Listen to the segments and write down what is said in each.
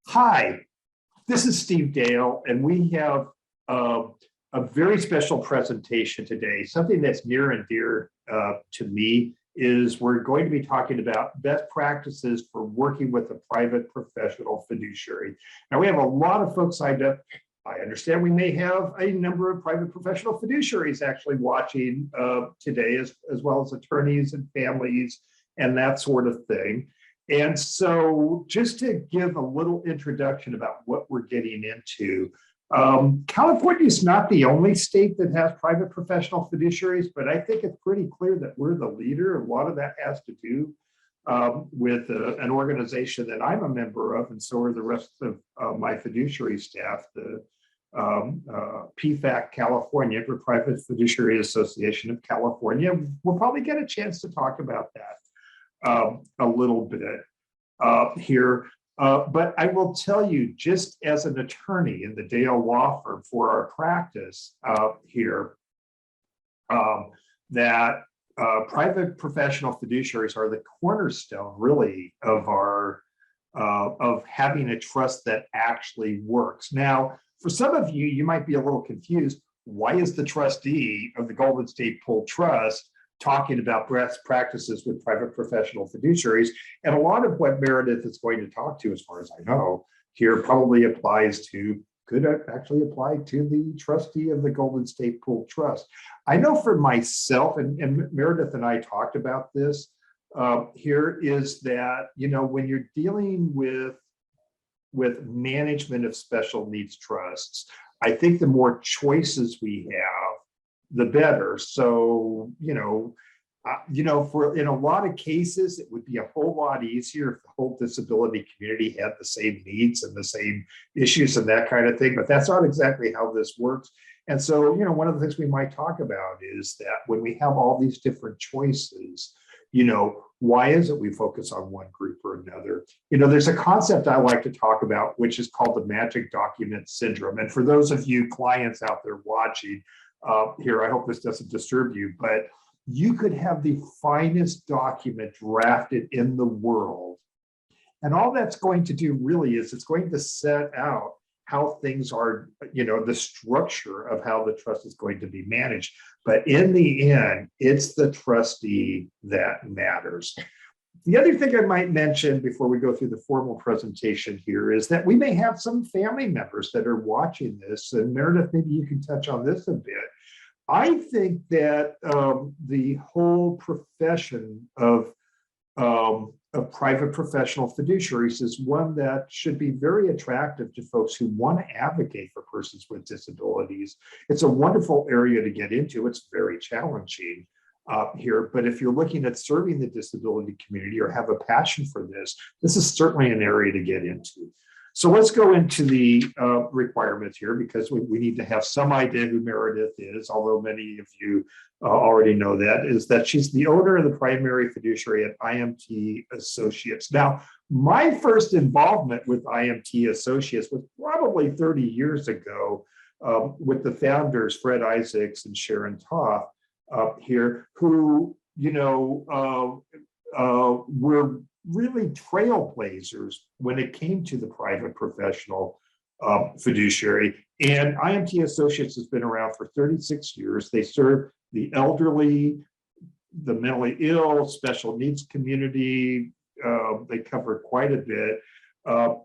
Hi, this is Steve Dale, and we have a very special presentation today. Something that's near and dear to me is we're going to be talking about best practices for working with a private professional fiduciary. Now, we have a lot of folks signed up. I understand we may have a number of private professional fiduciaries actually watching today, as well as attorneys and families and that sort of thing. And so just to give a little introduction about what we're getting into, California is not the only state that has private professional fiduciaries, but I think it's pretty clear that we're the leader. A lot of that has to do with an organization that I'm a member of, and so are the rest of my fiduciary staff, the PFAC California, for Private Fiduciary Association of California. We'll probably get a chance to talk about that a little bit here. But I will tell you, just as an attorney in the Dale Law Firm for our practice here, that private professional fiduciaries are the cornerstone, really, of our of having a trust that actually works. Now, for some of you, you might be a little confused. Why is the trustee of the Golden State Pool Trust talking about best practices with private professional fiduciaries? And a lot of what Meredith is going to talk to, as far as I know, here probably could actually apply to the trustee of the Golden State Pool Trust. I know for myself, and Meredith and I talked about this here, is that, you know, when you're dealing with management of special needs trusts, I think the more choices we have, the better. So, for in a lot of cases, it would be a whole lot easier if the whole disability community had the same needs and the same issues and that kind of thing, but that's not exactly how this works. And so, one of the things we might talk about is that when we have all these different choices, why is it we focus on one group or another? There's a concept I like to talk about, which is called the magic document syndrome. And for those of you clients out there watching, here, I hope this doesn't disturb you, but you could have the finest document drafted in the world. And all that's going to do really is it's going to set out how things are, the structure of how the trust is going to be managed. But in the end, it's the trustee that matters. The other thing I might mention before we go through the formal presentation here is that we may have some family members that are watching this, and Meredith, maybe you can touch on this a bit. I think that the whole profession of private professional fiduciaries is one that should be very attractive to folks who want to advocate for persons with disabilities. It's a wonderful area to get into. It's very challenging here, but if you're looking at serving the disability community or have a passion for this, this is certainly an area to get into. So let's go into the requirements here, because we need to have some idea who Meredith is, although many of you already know that, is that she's the owner of the primary fiduciary at IMT Associates. Now, my first involvement with IMT Associates was probably 30 years ago with the founders, Fred Isaacs and Sharon Toth here, who, were really trailblazers when it came to the private professional fiduciary. And IMT Associates has been around for 36 years. They serve the elderly, the mentally ill, special needs community. They cover quite a bit.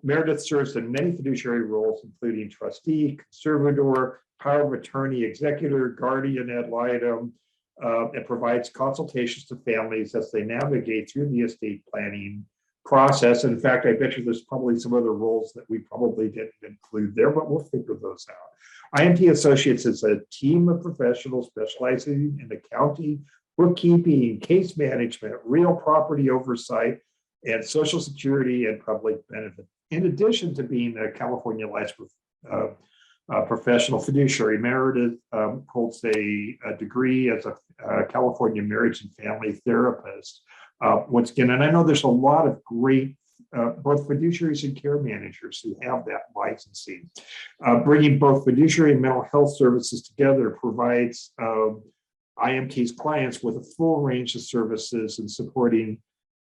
Meredith serves in many fiduciary roles, including trustee, conservator, power of attorney, executor, guardian ad litem, and provides consultations to families as they navigate through the estate planning process. And in fact, I bet you there's probably some other roles that we probably didn't include there, but we'll figure those out. IMT Associates is a team of professionals specializing in accounting, bookkeeping, case management, real property oversight, and Social Security and public benefit. In addition to being a California licensed professional fiduciary, Meredith holds a degree as a California marriage and family therapist. Once again, and I know there's a lot of great both fiduciaries and care managers who have that licensing. Bringing both fiduciary and mental health services together provides IMT's clients with a full range of services and supporting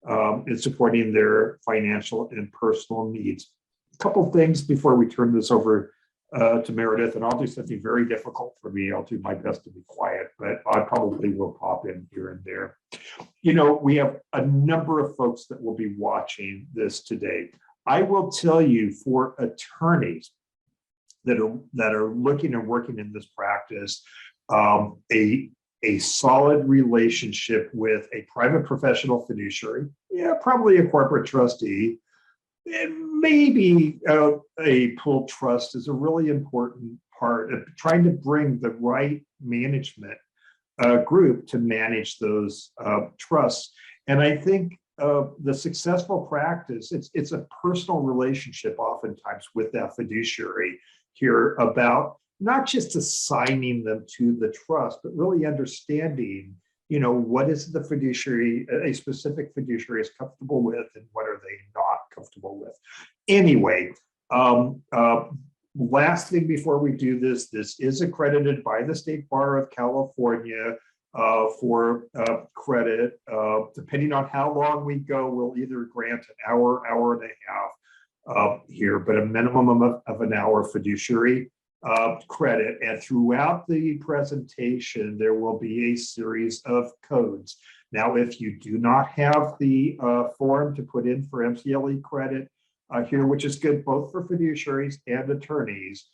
their financial and personal needs. couple things before we turn this over to Meredith, and I'll do something very difficult for me. I'll do my best to be quiet, but I probably will pop in here and there. We have a number of folks that will be watching this today. I will tell you, for attorneys that are looking and working in this practice, a solid relationship with a private professional fiduciary, probably a corporate trustee, and maybe a pooled trust is a really important part of trying to bring the right management group to manage those trusts. And I think the successful practice, it's a personal relationship oftentimes with that fiduciary here, about not just assigning them to the trust, but really understanding, what is the fiduciary, a specific fiduciary is comfortable with, and what are they not comfortable with. Anyway, last thing before we do this is accredited by the State Bar of California for credit. Depending on how long we go, we'll either grant an hour, hour and a half here, but a minimum of an hour fiduciary credit. And throughout the presentation, there will be a series of codes. Now, if you do not have the form to put in for MCLE credit here, which is good both for fiduciaries and attorneys,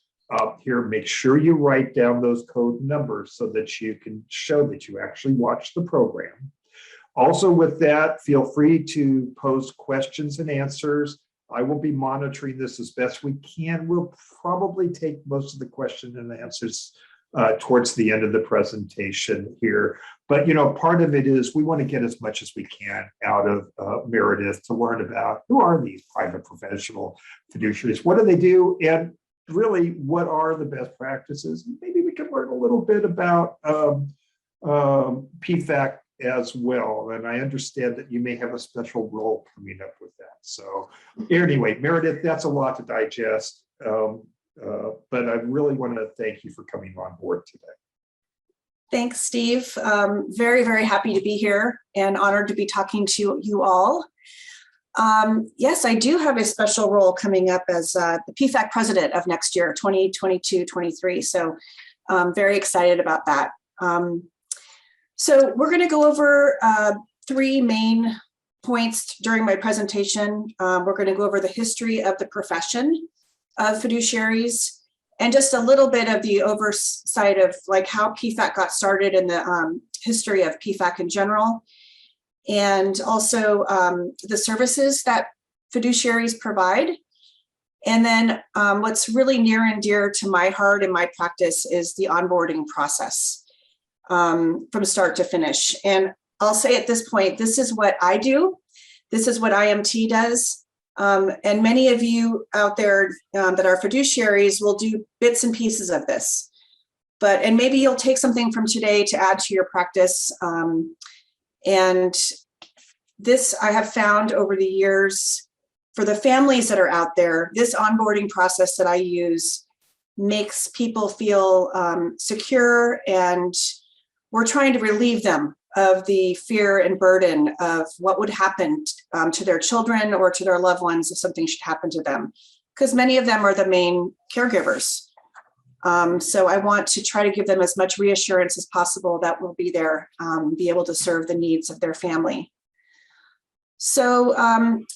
here, make sure you write down those code numbers so that you can show that you actually watched the program. Also with that, feel free to pose questions and answers. I will be monitoring this as best we can. We'll probably take most of the questions and answers towards the end of the presentation here. But, part of it is we want to get as much as we can out of Meredith to learn about who are these private professional fiduciaries, what do they do, and really what are the best practices. Maybe we can learn a little bit about PFAC as well. And I understand that you may have a special role coming up with that. So anyway, Meredith, that's a lot to digest. But I really want to thank you for coming on board today. Thanks, Steve. Very, very happy to be here and honored to be talking to you all. Yes, I do have a special role coming up as the PFAC president of next year, 2022-23. So I'm very excited about that. So we're going to go over three main points during my presentation. We're going to go over the history of the profession of fiduciaries and just a little bit of the oversight of like how PFAC got started and the history of PFAC in general. And also the services that fiduciaries provide. And then what's really near and dear to my heart and my practice is the onboarding process from start to finish. And I'll say at this point, this is what I do. This is what IMT does. And many of you out there that are fiduciaries will do bits and pieces of this. And maybe you'll take something from today to add to your practice. And this I have found over the years for the families that are out there, this onboarding process that I use makes people feel secure, and we're trying to relieve them of the fear and burden of what would happen to their children or to their loved ones if something should happen to them, because many of them are the main caregivers. So I want to try to give them as much reassurance as possible that we'll be there, be able to serve the needs of their family. So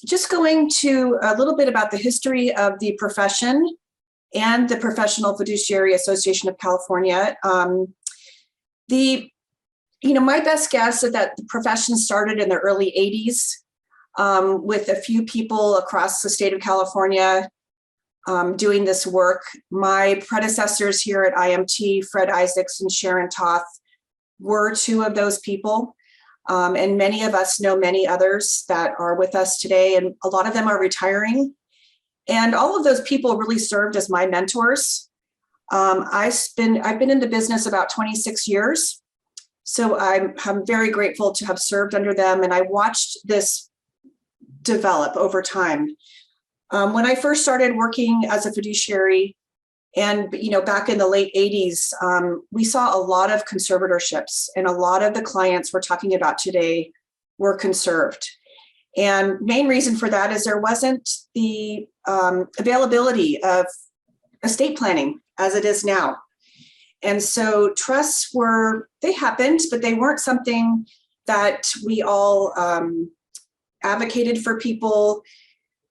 just going to a little bit about the history of the profession and the Professional Fiduciary Association of California. My best guess is that the profession started in the early 80s with a few people across the state of California doing this work. My predecessors here at IMT, Fred Isaacs and Sharon Toth, were two of those people. And many of us know many others that are with us today, and a lot of them are retiring. And all of those people really served as my mentors. I've been in the business about 26 years. So I'm very grateful to have served under them. And I watched this develop over time. When I first started working as a fiduciary, and back in the late 80s, we saw a lot of conservatorships, and a lot of the clients we're talking about today were conserved. And main reason for that is there wasn't the availability of estate planning as it is now. And so trusts they happened, but they weren't something that we all advocated for people.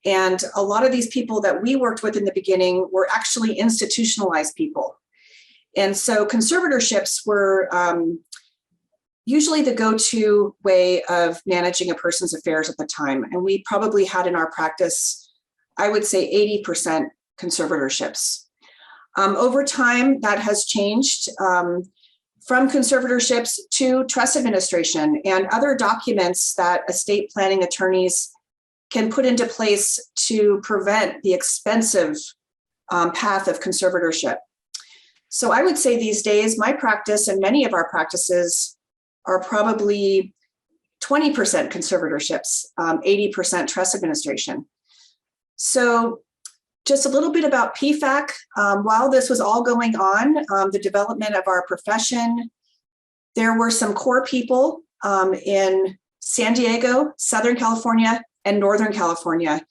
And a lot of these people that we worked with in the beginning were actually institutionalized people. And so conservatorships were usually the go-to way of managing a person's affairs at the time. And we probably had in our practice, I would say 80% conservatorships. Over time, that has changed from conservatorships to trust administration and other documents that estate planning attorneys can put into place to prevent the expensive path of conservatorship. So I would say these days, my practice and many of our practices are probably 20% conservatorships, 80% trust administration. So just a little bit about PFAC. While this was all going on, the development of our profession, there were some core people in San Diego, Southern California, and Northern California.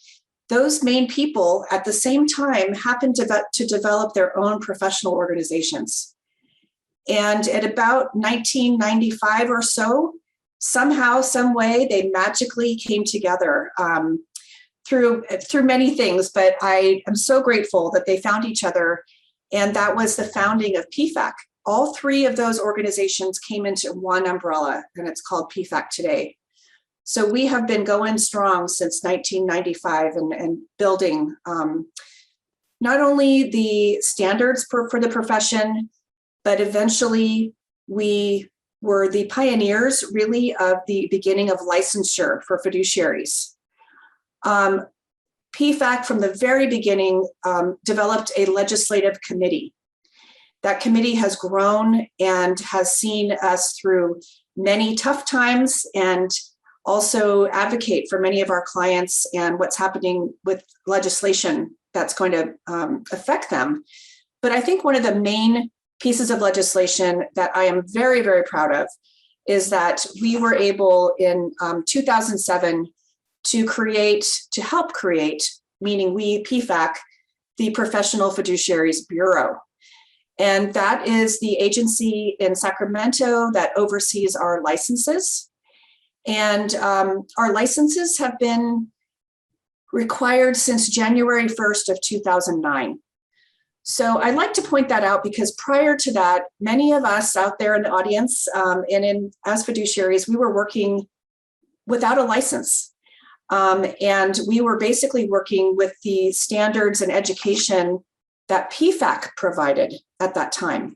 Those main people at the same time happened to develop their own professional organizations. And at about 1995 or so, somehow, some way, they magically came together through many things. But I am so grateful that they found each other. And that was the founding of PFAC. All three of those organizations came into one umbrella, and it's called PFAC today. So we have been going strong since 1995 and building not only the standards for the profession, but eventually we were the pioneers really of the beginning of licensure for fiduciaries. PFAC from the very beginning developed a legislative committee. That committee has grown and has seen us through many tough times and also advocate for many of our clients and what's happening with legislation that's going to affect them. But I think one of the main pieces of legislation that I am very, very proud of is that we were able in 2007 to help create, meaning we, PFAC, the Professional Fiduciaries Bureau. And that is the agency in Sacramento that oversees our licenses. And our licenses have been required since January 1st of 2009. So I'd like to point that out because prior to that, many of us out there in the audience as fiduciaries, we were working without a license. And we were basically working with the standards and education that PFAC provided at that time,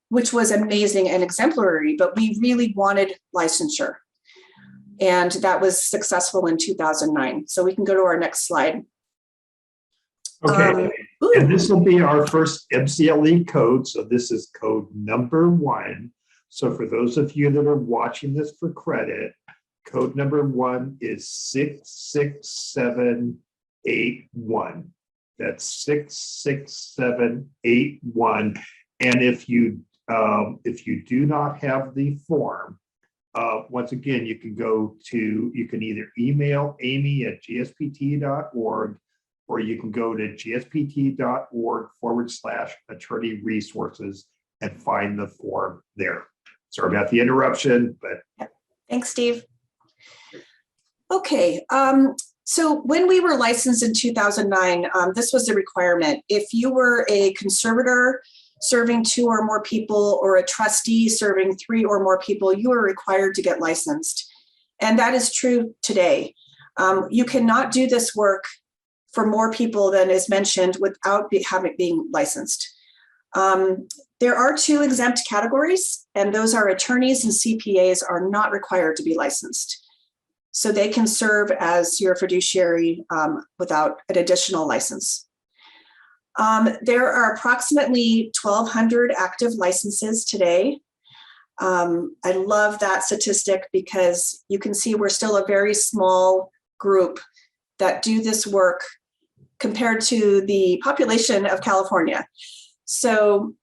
which was amazing and exemplary, but we really wanted licensure. And that was successful in 2009. So we can go to our next slide. Okay, and this will be our first MCLE code. So this is code number 1. So for those of you that are watching this for credit, code number 1 is 66781. That's 66781. And if you do not have the form, once again, you can either email amy@gspt.org, or you can go to gspt.org/attorney resources and find the form there. Sorry about the interruption, but. Thanks, Steve. Okay, so when we were licensed in 2009, this was the requirement. If you were a conservator serving 2 or more people or a trustee serving 3 or more people, you are required to get licensed. And that is true today. You cannot do this work for more people than is mentioned without being licensed. There are 2 exempt categories, and those are attorneys and CPAs are not required to be licensed. So they can serve as your fiduciary without an additional license. There are approximately 1,200 active licenses today. I love that statistic because you can see we're still a very small group that do this work compared to the population of California. So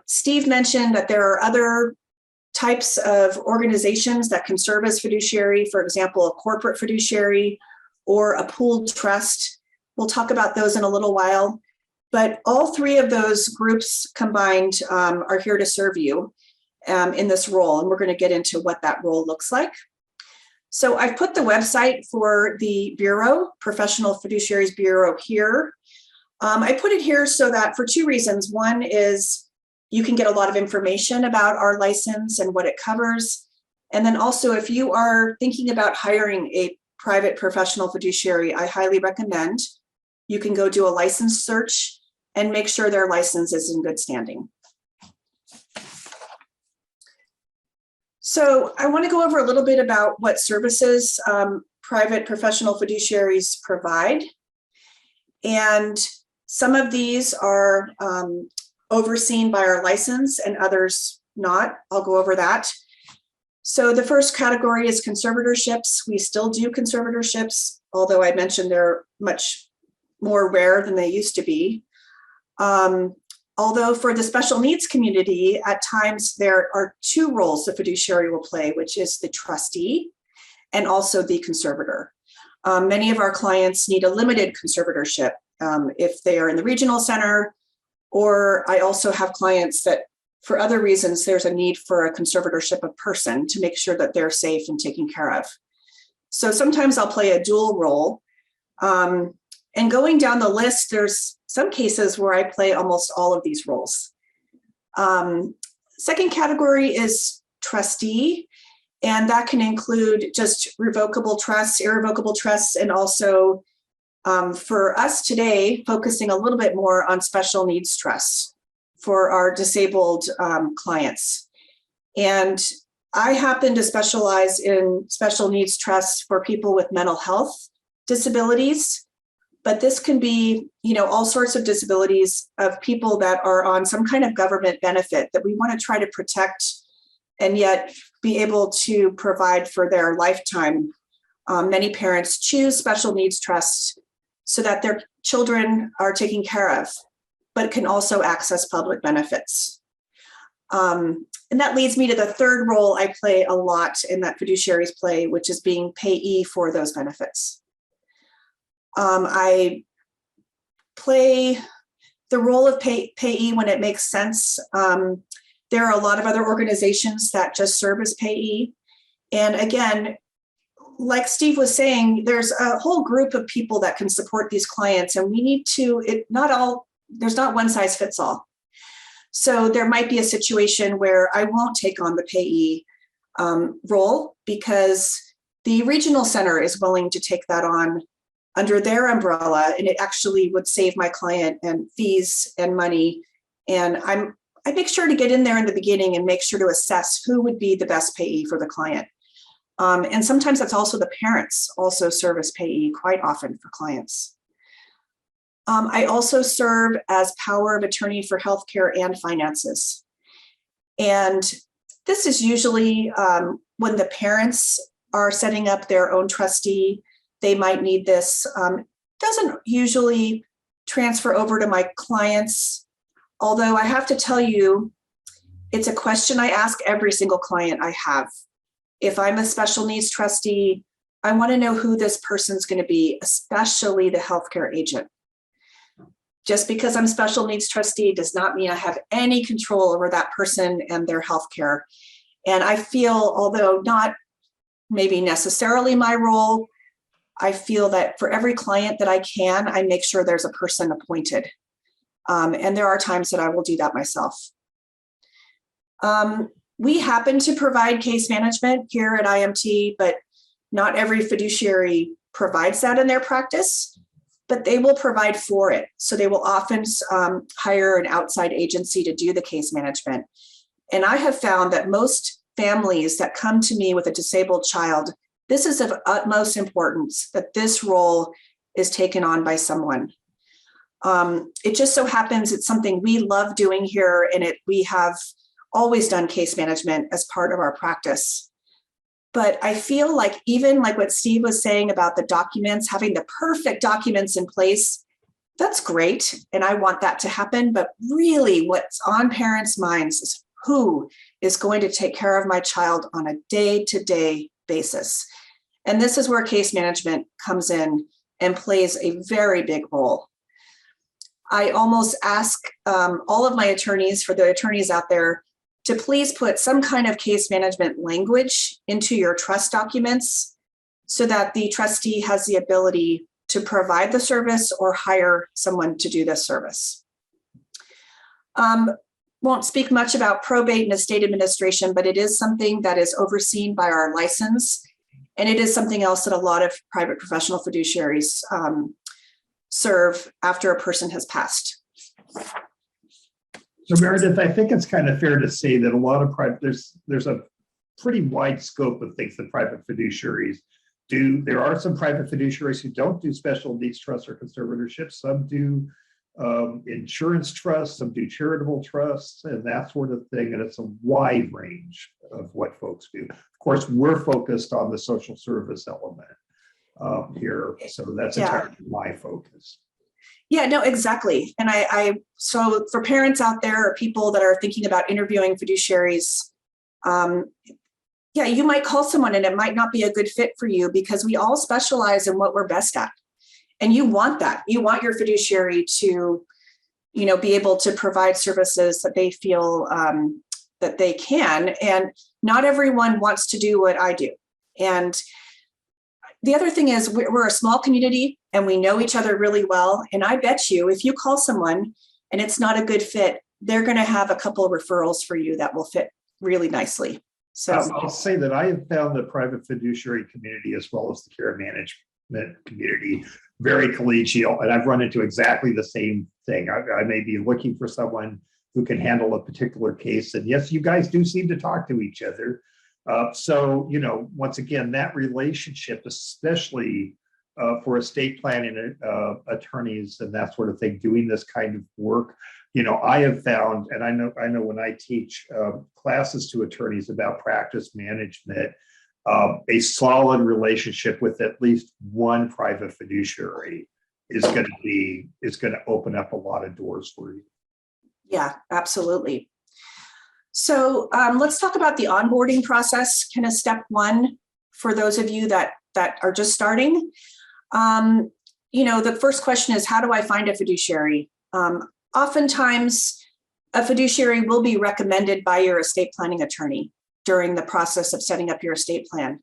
Steve mentioned that there are other types of organizations that can serve as fiduciary, for example, a corporate fiduciary or a pooled trust. We'll talk about those in a little while, but all three of those groups combined are here to serve you in this role, and we're going to get into what that role looks like. So I've put the website for the Bureau, Professional Fiduciaries Bureau, here. I put it here so that for two reasons. One is you can get a lot of information about our license and what it covers. And then also, if you are thinking about hiring a private professional fiduciary, I highly recommend you can go do a license search and make sure their license is in good standing. So I want to go over a little bit about what services private professional fiduciaries provide. And some of these are overseen by our license and others not. I'll go over that. So the first category is conservatorships. We still do conservatorships, although I mentioned they're much more rare than they used to be. Although for the special needs community, at times there are two roles the fiduciary will play, which is the trustee and also the conservator. Many of our clients need a limited conservatorship if they are in the regional center, or I also have clients that for other reasons, there's a need for a conservatorship of person to make sure that they're safe and taken care of. So sometimes I'll play a dual role. And going down the list, there's some cases where I play almost all of these roles. Second category is trustee, and that can include just revocable trusts, irrevocable trusts, and also for us today, focusing a little bit more on special needs trusts for our disabled clients. And I happen to specialize in special needs trusts for people with mental health disabilities. But this can be, all sorts of disabilities of people that are on some kind of government benefit that we want to try to protect and yet be able to provide for their lifetime. Many parents choose special needs trusts so that their children are taken care of, but can also access public benefits. And that leads me to the third role I play a lot and that fiduciaries play, which is being payee for those benefits. I play the role of payee when it makes sense. There are a lot of other organizations that just serve as payee. And again, like Steve was saying, there's a whole group of people that can support these clients, and we need to, there's not one size fits all. So there might be a situation where I won't take on the payee role because the regional center is willing to take that on under their umbrella, and it actually would save my client and fees and money. And I make sure to get in there in the beginning and make sure to assess who would be the best payee for the client. And sometimes that's also the parents also serve as payee quite often for clients. I also serve as power of attorney for healthcare and finances. And this is usually when the parents are setting up their own trustee. They might need this. Doesn't usually transfer over to my clients, although I have to tell you, it's a question I ask every single client I have. If I'm a special needs trustee, I want to know who this person's going to be, especially the healthcare agent. Just because I'm special needs trustee does not mean I have any control over that person and their healthcare. And I feel, although not maybe necessarily my role, I feel that for every client that I make sure there's a person appointed. And there are times that I will do that myself. We happen to provide case management here at IMT, but not every fiduciary provides that in their practice, but they will provide for it. So they will often hire an outside agency to do the case management. And I have found that most families that come to me with a disabled child, this is of utmost importance that this role is taken on by someone. It just so happens it's something we love doing here, and we have always done case management as part of our practice. But I feel like even like what Steve was saying about the documents, having the perfect documents in place, that's great. And I want that to happen. But really what's on parents' minds is who is going to take care of my child on a day-to-day basis. And this is where case management comes in and plays a very big role. I almost ask all of my attorneys, for the attorneys out there, to please put some kind of case management language into your trust documents so that the trustee has the ability to provide the service or hire someone to do this service. Won't speak much about probate and estate administration, but it is something that is overseen by our license. And it is something else that a lot of private professional fiduciaries serve after a person has passed. So Meredith, I think it's kind of fair to say that a lot of there's a pretty wide scope of things that private fiduciaries do. There are some private fiduciaries who don't do special needs trusts or conservatorships. Some do insurance trusts, some do charitable trusts, and that sort of thing. And it's a wide range of what folks do. Of course, we're focused on the social service element here. So that's entirely my focus. Yeah, no, exactly. And so for parents out there or people that are thinking about interviewing fiduciaries, you might call someone and it might not be a good fit for you because we all specialize in what we're best at. And you want that. You want your fiduciary to, be able to provide services that they feel that they can. And not everyone wants to do what I do. And the other thing is we're a small community and we know each other really well. And I bet you if you call someone and it's not a good fit, they're going to have a couple of referrals for you that will fit really nicely. So I'll say that I have found the private fiduciary community as well as the care management community very collegial. And I've run into exactly the same thing. I may be looking for someone who can handle a particular case. And yes, you guys do seem to talk to each other. So, once again, that relationship, especially for estate planning attorneys and that sort of thing, doing this kind of work, I have found, and I know when I teach classes to attorneys about practice management, a solid relationship with at least one private fiduciary is going to open up a lot of doors for you. Yeah, absolutely. So let's talk about the onboarding process, kind of step one for those of you that are just starting. The first question is, how do I find a fiduciary? Oftentimes, a fiduciary will be recommended by your estate planning attorney during the process of setting up your estate plan.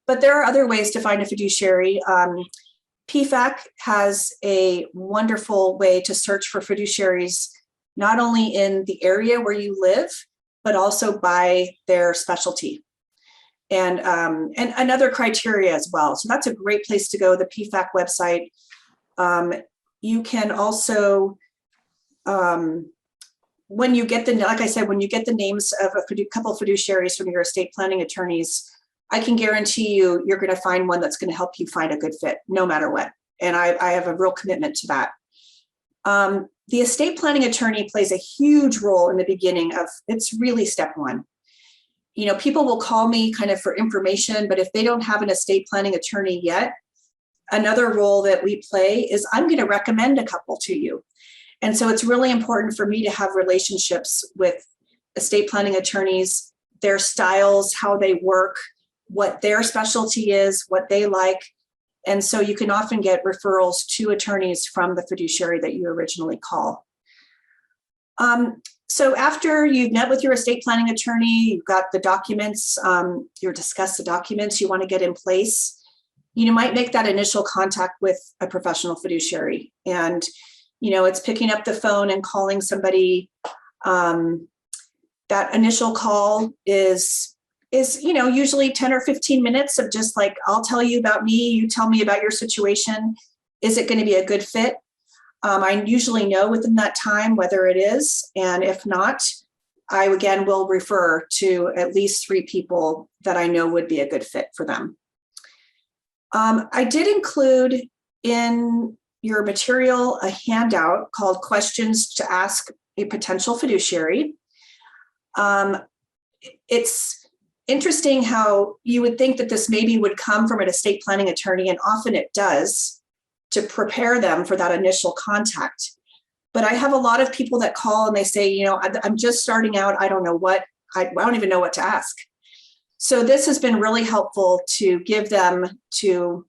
But there are other ways to find a fiduciary. PFAC has a wonderful way to search for fiduciaries, not only in the area where you live, but also by their specialty and another criteria as well. So that's a great place to go, the PFAC website. You can also, when you get the names of a couple fiduciaries from your estate planning attorneys, I can guarantee you're going to find one that's going to help you find a good fit no matter what. And I have a real commitment to that. The estate planning attorney plays a huge role in the beginning it's really step one. People will call me kind of for information, but if they don't have an estate planning attorney yet, another role that we play is I'm going to recommend a couple to you. And so it's really important for me to have relationships with estate planning attorneys, their styles, how they work, what their specialty is, what they like. And so you can often get referrals to attorneys from the fiduciary that you originally call. So after you've met with your estate planning attorney, you've got the documents, you discuss the documents you want to get in place, you might make that initial contact with a professional fiduciary. And, it's picking up the phone and calling somebody. That initial call is usually 10 or 15 minutes of just like, I'll tell you about me, you tell me about your situation. Is it going to be a good fit? I usually know within that time whether it is, and if not, I again will refer to at least 3 people that I know would be a good fit for them. I did include in your material a handout called Questions to Ask a Potential Fiduciary. It's interesting how you would think that this maybe would come from an estate planning attorney, and often it does, to prepare them for that initial contact. But I have a lot of people that call and they say, you know, I'm just starting out. I don't know what, I don't even know what to ask. So this has been really helpful to give them to,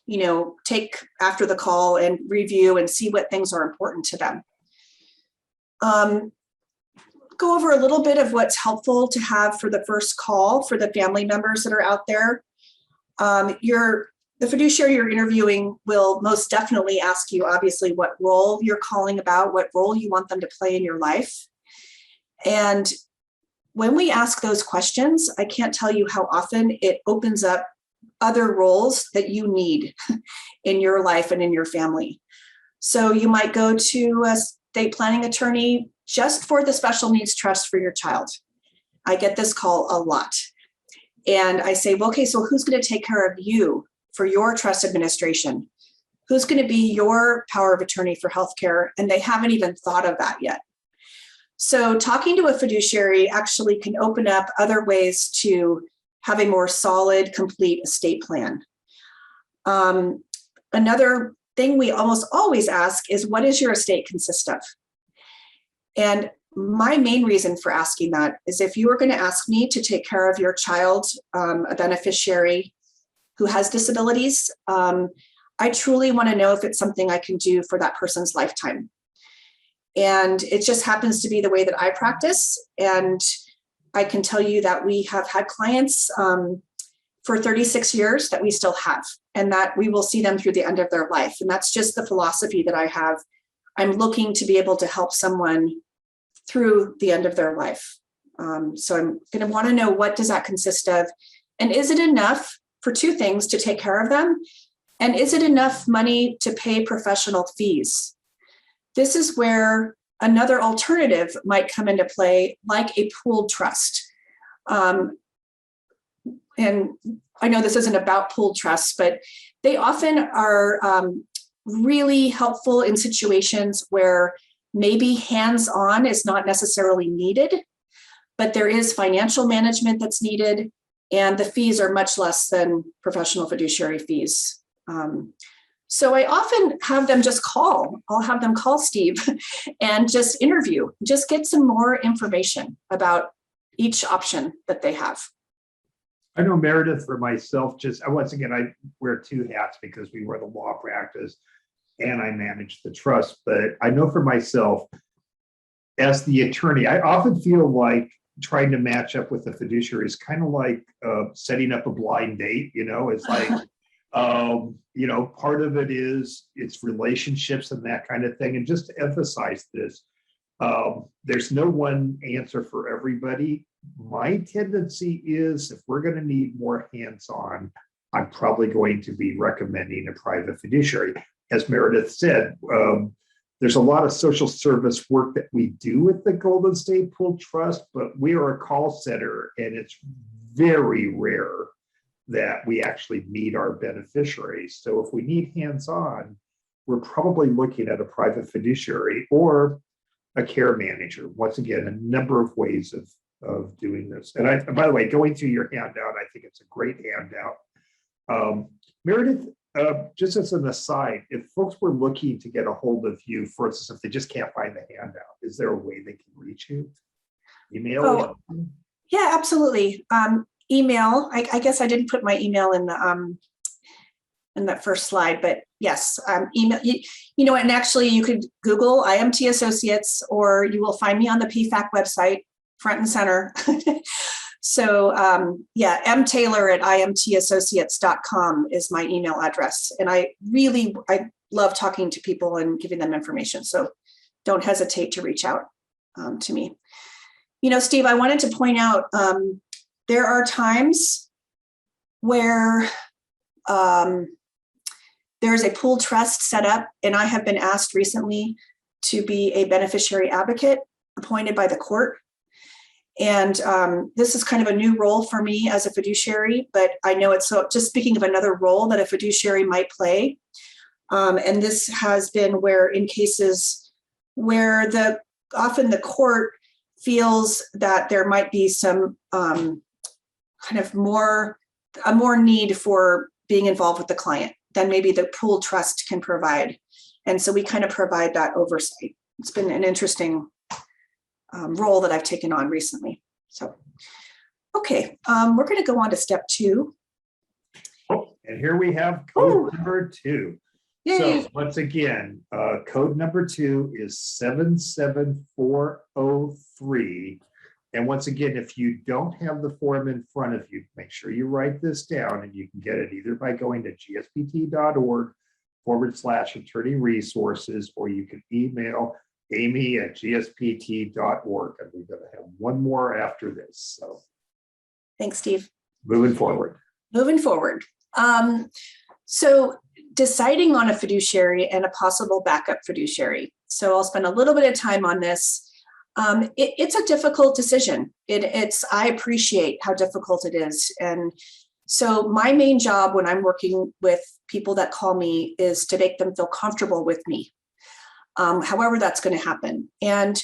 you know, take after the call and review and see what things are important to them. Go over a little bit of what's helpful to have for the first call for the family members that are out there. The fiduciary you're interviewing will most definitely ask you, obviously, what role you're calling about, what role you want them to play in your life. And when we ask those questions, I can't tell you how often it opens up other roles that you need in your life and in your family. So you might go to a estate planning attorney just for the special needs trust for your child. I get this call a lot. And I say, well, okay, so who's going to take care of you for your trust administration? Who's going to be your power of attorney for healthcare? And they haven't even thought of that yet. So talking to a fiduciary actually can open up other ways to have a more solid, complete estate plan. Another thing we almost always ask is, what does your estate consist of? And my main reason for asking that is, if you were going to ask me to take care of your child, a beneficiary who has disabilities, I truly want to know if it's something I can do for that person's lifetime. And it just happens to be the way that I practice. And I can tell you that we have had clients for 36 years that we still have, and that we will see them through the end of their life. And that's just the philosophy that I have. I'm looking to be able to help someone through the end of their life. So I'm going to want to know, what does that consist of? And is it enough for two things to take care of them? And is it enough money to pay professional fees? This is where another alternative might come into play, like a pooled trust. And I know this isn't about pooled trusts, but they often are really helpful in situations where maybe hands-on is not necessarily needed, but there is financial management that's needed, and the fees are much less than professional fiduciary fees. So I often have them just call. I'll have them call Steve and just interview, just get some more information about each option that they have. I know, Meredith, for myself, once again, I wear two hats because we wear the law practice and I manage the trust. But I know for myself, as the attorney, I often feel like trying to match up with the fiduciary is kind of like setting up a blind date. You know, it's like, you know, part of it is it's relationships and that kind of thing. And just to emphasize this, there's no one answer for everybody. My tendency is, if we're going to need more hands-on, I'm probably going to be recommending a private fiduciary. As Meredith said, there's a lot of social service work that we do with the Golden State Pool Trust, but we are a call center, and it's very rare that we actually meet our beneficiaries. So if we need hands-on, we're probably looking at a private fiduciary or a care manager. Once again, a number of ways of doing this. And by the way, going through your handout, I think it's a great handout. Meredith, just as an aside, if folks were looking to get a hold of you, for instance, if they just can't find the handout, is there a way they can reach you? Email? Oh, yeah, absolutely. Email. I guess I didn't put my email in that first slide, but yes, email. You know, and actually you could Google IMT Associates, or you will find me on the PFAC website, front and center. So yeah, mtaylor@imtassociates.com is my email address. And I love talking to people and giving them information. So don't hesitate to reach out to me. You know, Steve, I wanted to point out, there are times where there's a pool trust set up, and I have been asked recently to be a beneficiary advocate appointed by the court. And this is kind of a new role for me as a fiduciary, but I know it's, so just speaking of another role that a fiduciary might play. And this has been where, in cases where often the court feels that there might be some kind of more need for being involved with the client than maybe the pool trust can provide. And so we kind of provide that oversight. it's been an interesting role that I've taken on recently. So, okay, we're going to go on to step 2. Oh, and here we have code number 2. Yay. So once again, code number 2 is 77403. And once again, if you don't have the form in front of you, make sure you write this down, and you can get it either by going to gspt.org/attorney resources, or you can email amy@gspt.org. And we're going to have one more after this. So Thanks, Steve. moving forward. So deciding on a fiduciary and a possible backup fiduciary. So I'll spend a little bit of time on this. It's a difficult decision. I appreciate how difficult it is. And so my main job when I'm working with people that call me is to make them feel comfortable with me, however that's going to happen. And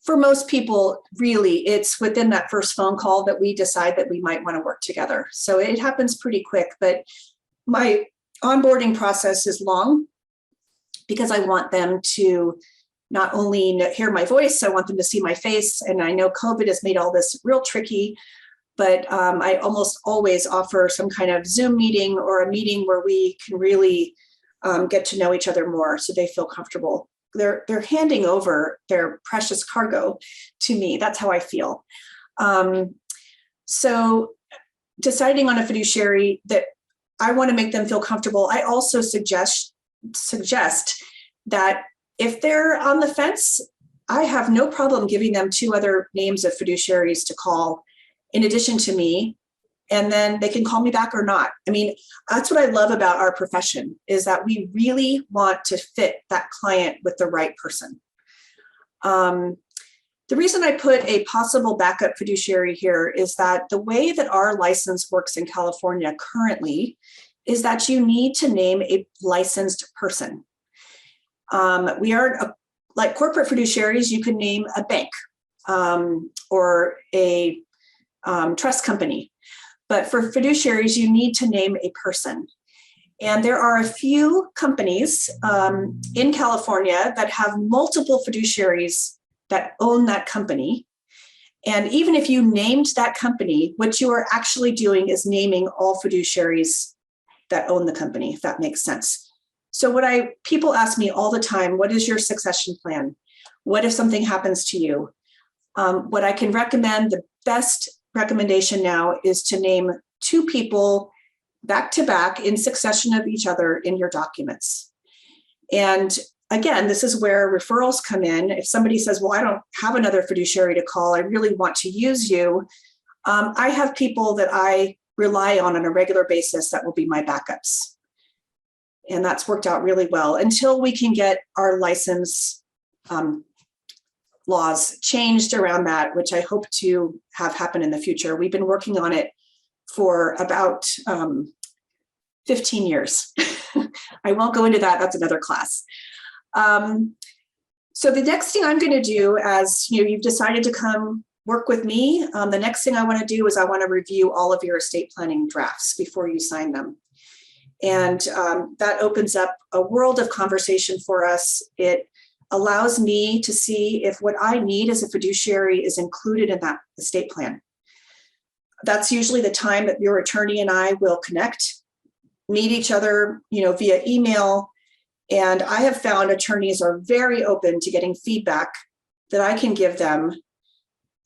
for most people, really, it's within that first phone call that we decide that we might want to work together. So it happens pretty quick, but my onboarding process is long because I want them to not only hear my voice, I want them to see my face. And I know COVID has made all this real tricky, but I almost always offer some kind of Zoom meeting or a meeting where we can really get to know each other more so they feel comfortable. They're handing over their precious cargo to me. That's how I feel. So deciding on a fiduciary that I want to make them feel comfortable, I also suggest that if they're on the fence, I have no problem giving them 2 other names of fiduciaries to call in addition to me, and then they can call me back or not. I mean, that's what I love about our profession, is that we really want to fit that client with the right person. The reason I put a possible backup fiduciary here is that the way that our license works in California currently is that you need to name a licensed person. We are like corporate fiduciaries, you can name a bank or a trust company. But for fiduciaries, you need to name a person. And there are a few companies in California that have multiple fiduciaries that own that company. And even if you named that company, what you are actually doing is naming all fiduciaries that own the company, if that makes sense. So people ask me all the time, what is your succession plan? What if something happens to you? What I can recommend, the best recommendation now is to name 2 people back to back in succession of each other in your documents. And again, this is where referrals come in. If somebody says, well, I don't have another fiduciary to call, I really want to use you. I have people that I rely on a regular basis that will be my backups. And that's worked out really well until we can get our license laws changed around that, which I hope to have happen in the future. We've been working on it for about 15 years. I won't go into that. That's another class. So the next thing I'm going to do, as you've decided to come work with me, the next thing I want to do is I want to review all of your estate planning drafts before you sign them. And that opens up a world of conversation for us. It allows me to see if what I need as a fiduciary is included in that estate plan. That's usually the time that your attorney and I will connect, meet each other, via email. And I have found attorneys are very open to getting feedback that I can give them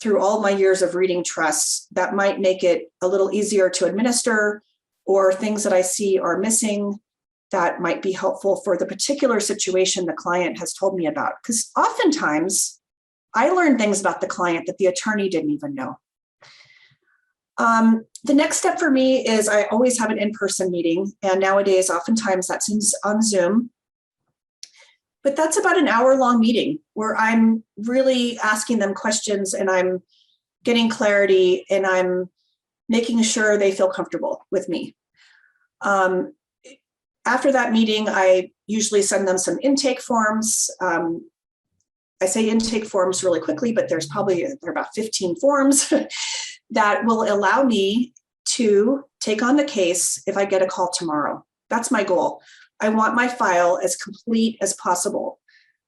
through all my years of reading trusts that might make it a little easier to administer, or things that I see are missing that might be helpful for the particular situation the client has told me about. Because oftentimes I learn things about the client that the attorney didn't even know. The next step for me is I always have an in-person meeting, and nowadays oftentimes that's on Zoom. But that's about an hour-long meeting where I'm really asking them questions and I'm getting clarity and I'm making sure they feel comfortable with me. After that meeting, I usually send them some intake forms. I say intake forms really quickly, but there are about 15 forms that will allow me to take on the case if I get a call tomorrow. That's my goal. I want my file as complete as possible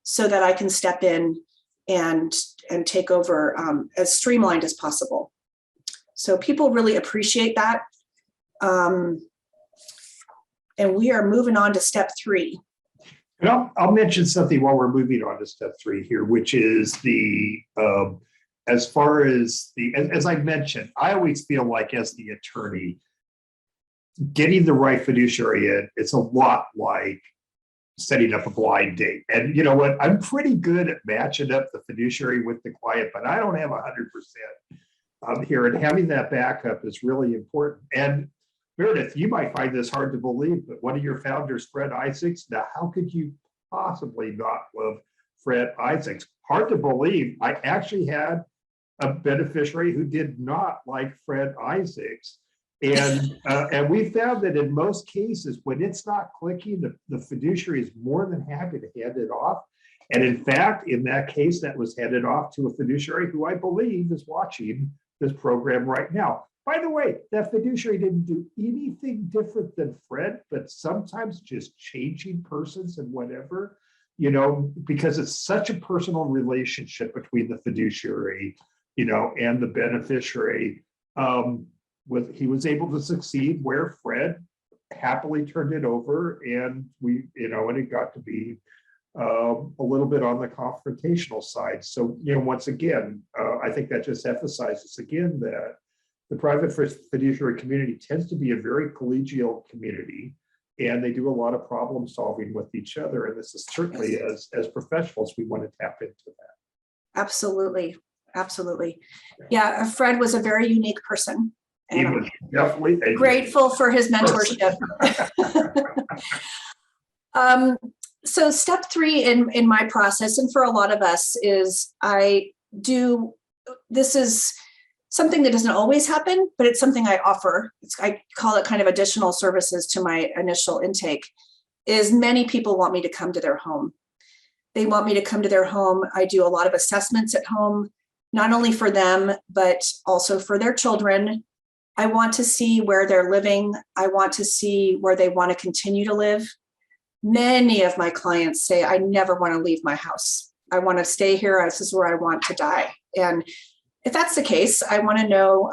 so that I can step in and take over as streamlined as possible. So people really appreciate that. And we are moving on to step 3. And I'll mention something while we're moving on to step 3 here, which is the, as far as as I mentioned, I always feel like as the attorney, getting the right fiduciary in, it's a lot like setting up a blind date. And you know what? I'm pretty good at matching up the fiduciary with the client, but I don't have 100% here. And having that backup is really important. And Meredith, you might find this hard to believe, but one of your founders, Fred Isaacs, now how could you possibly not love Fred Isaacs? Hard to believe. I actually had a beneficiary who did not like Fred Isaacs. And we found that in most cases, when it's not clicking, the fiduciary is more than happy to hand it off. And in fact, in that case, that was handed off to a fiduciary who I believe is watching this program right now. By the way, that fiduciary didn't do anything different than Fred, but sometimes just changing persons and whatever, you know, because it's such a personal relationship between the fiduciary, you know, and the beneficiary. He was able to succeed where Fred happily turned it over, and we, you know, and it got to be a little bit on the confrontational side. So, you know, once again, I think that just emphasizes again that the private fiduciary community tends to be a very collegial community, and they do a lot of problem solving with each other. And this is certainly, as professionals, we want to tap into that. Absolutely. Absolutely. Yeah, Fred was a very unique person. And he was definitely grateful for his mentorship. So step 3 in my process, and for a lot of us, is this is something that doesn't always happen, but it's something I offer. I call it kind of additional services to my initial intake, is many people want me to come to their home. They want me to come to their home. I do a lot of assessments at home, not only for them, but also for their children. I want to see where they're living. I want to see where they want to continue to live. Many of my clients say, I never want to leave my house. I want to stay here. This is where I want to die. And if that's the case, I want to know,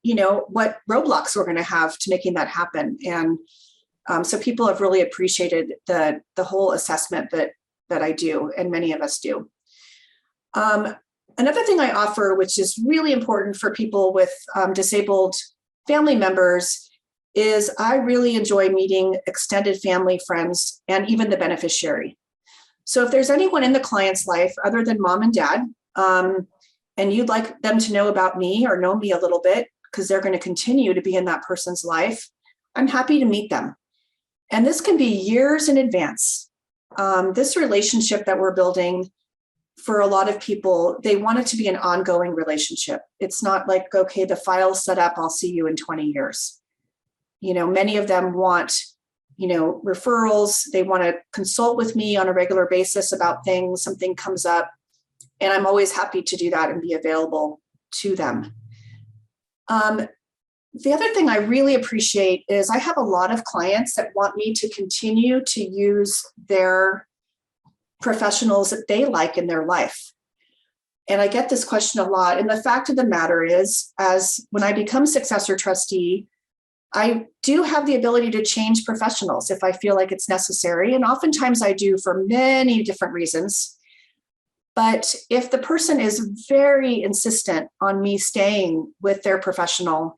you know, what roadblocks we're going to have to making that happen. And so people have really appreciated the whole assessment that I do, and many of us do. Another thing I offer, which is really important for people with disabled family members, is I really enjoy meeting extended family, friends, and even the beneficiary. So if there's anyone in the client's life other than mom and dad, and you'd like them to know about me or know me a little bit, because they're going to continue to be in that person's life, I'm happy to meet them. And this can be years in advance. This relationship that we're building, for a lot of people, they want it to be an ongoing relationship. It's not like, okay, the file's set up, I'll see you in 20 years. You know, many of them want, you know, referrals. They want to consult with me on a regular basis about things, something comes up, and I'm always happy to do that and be available to them. The other thing I really appreciate is I have a lot of clients that want me to continue to use their professionals that they like in their life. And I get this question a lot. And the fact of the matter is, as when I become successor trustee, I do have the ability to change professionals if I feel like it's necessary. And oftentimes I do for many different reasons. But if the person is very insistent on me staying with their professional,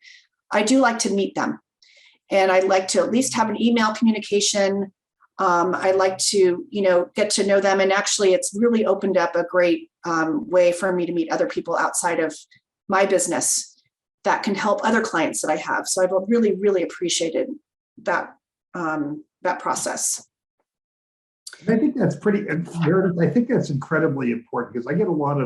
I do like to meet them. And I like to at least have an email communication. I like to, you know, get to know them. And actually, it's really opened up a great way for me to meet other people outside of my business that can help other clients that I have. So I've really, really appreciated that process. I think that's Meredith, I think that's incredibly important, because I get a lot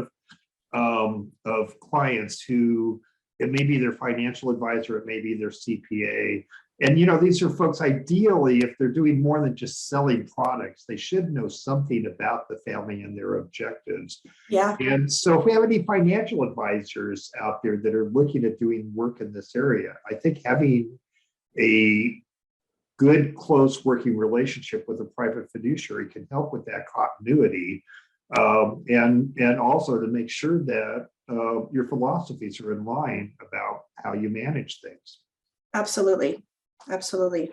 of clients who, it may be their financial advisor, it may be their CPA. And, you know, these are folks, ideally, if they're doing more than just selling products, they should know something about the family and their objectives. Yeah. And so if we have any financial advisors out there that are looking at doing work in this area, I think having a good, close working relationship with a private fiduciary can help with that continuity, and also to make sure that your philosophies are in line about how you manage things. Absolutely. Absolutely.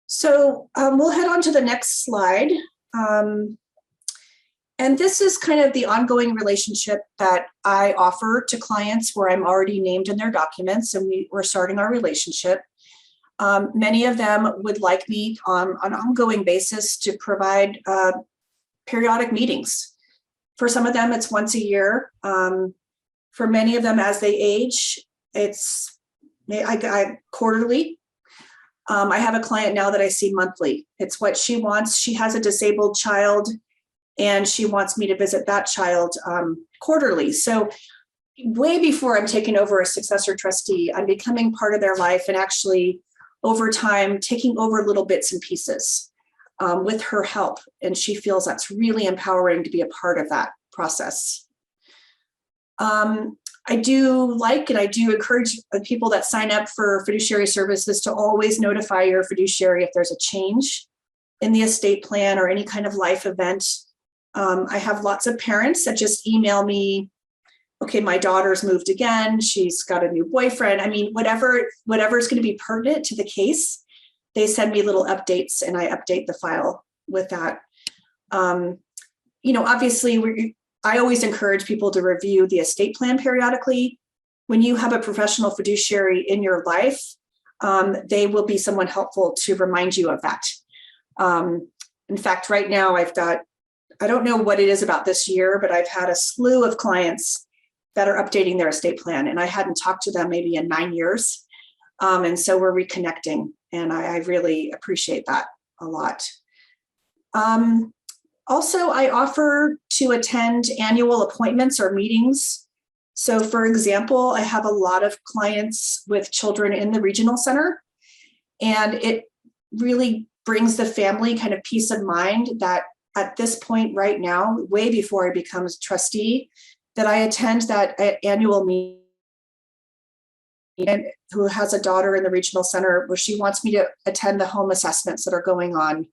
So we'll head on to the next slide. And this is kind of the ongoing relationship that I offer to clients where I'm already named in their documents and we're starting our relationship. Many of them would like me on an ongoing basis to provide periodic meetings. For some of them, it's once a year. For many of them, as they age, it's quarterly. I have a client now that I see monthly. It's what she wants. She has a disabled child and she wants me to visit that child quarterly. So way before I'm taking over a successor trustee, I'm becoming part of their life and actually over time taking over little bits and pieces with her help. And she feels that's really empowering to be a part of that process. I do like and I do encourage people that sign up for fiduciary services to always notify your fiduciary if there's a change in the estate plan or any kind of life event. I have lots of parents that just email me, okay, my daughter's moved again, she's got a new boyfriend. I mean, whatever is going to be pertinent to the case, they send me little updates and I update the file with that. Obviously, I always encourage people to review the estate plan periodically. When you have a professional fiduciary in your life, they will be someone helpful to remind you of that. In fact, right now I don't know what it is about this year, but I've had a slew of clients that are updating their estate plan, and I hadn't talked to them maybe in 9 years. And so we're reconnecting, and I really appreciate that a lot. Also, I offer to attend annual appointments or meetings. So for example, I have a lot of clients with children in the regional center, and it really brings the family kind of peace of mind that at this point right now, way before I become a trustee, that I attend that annual meeting, and who has a daughter in the regional center where she wants me to attend the home assessments that are going on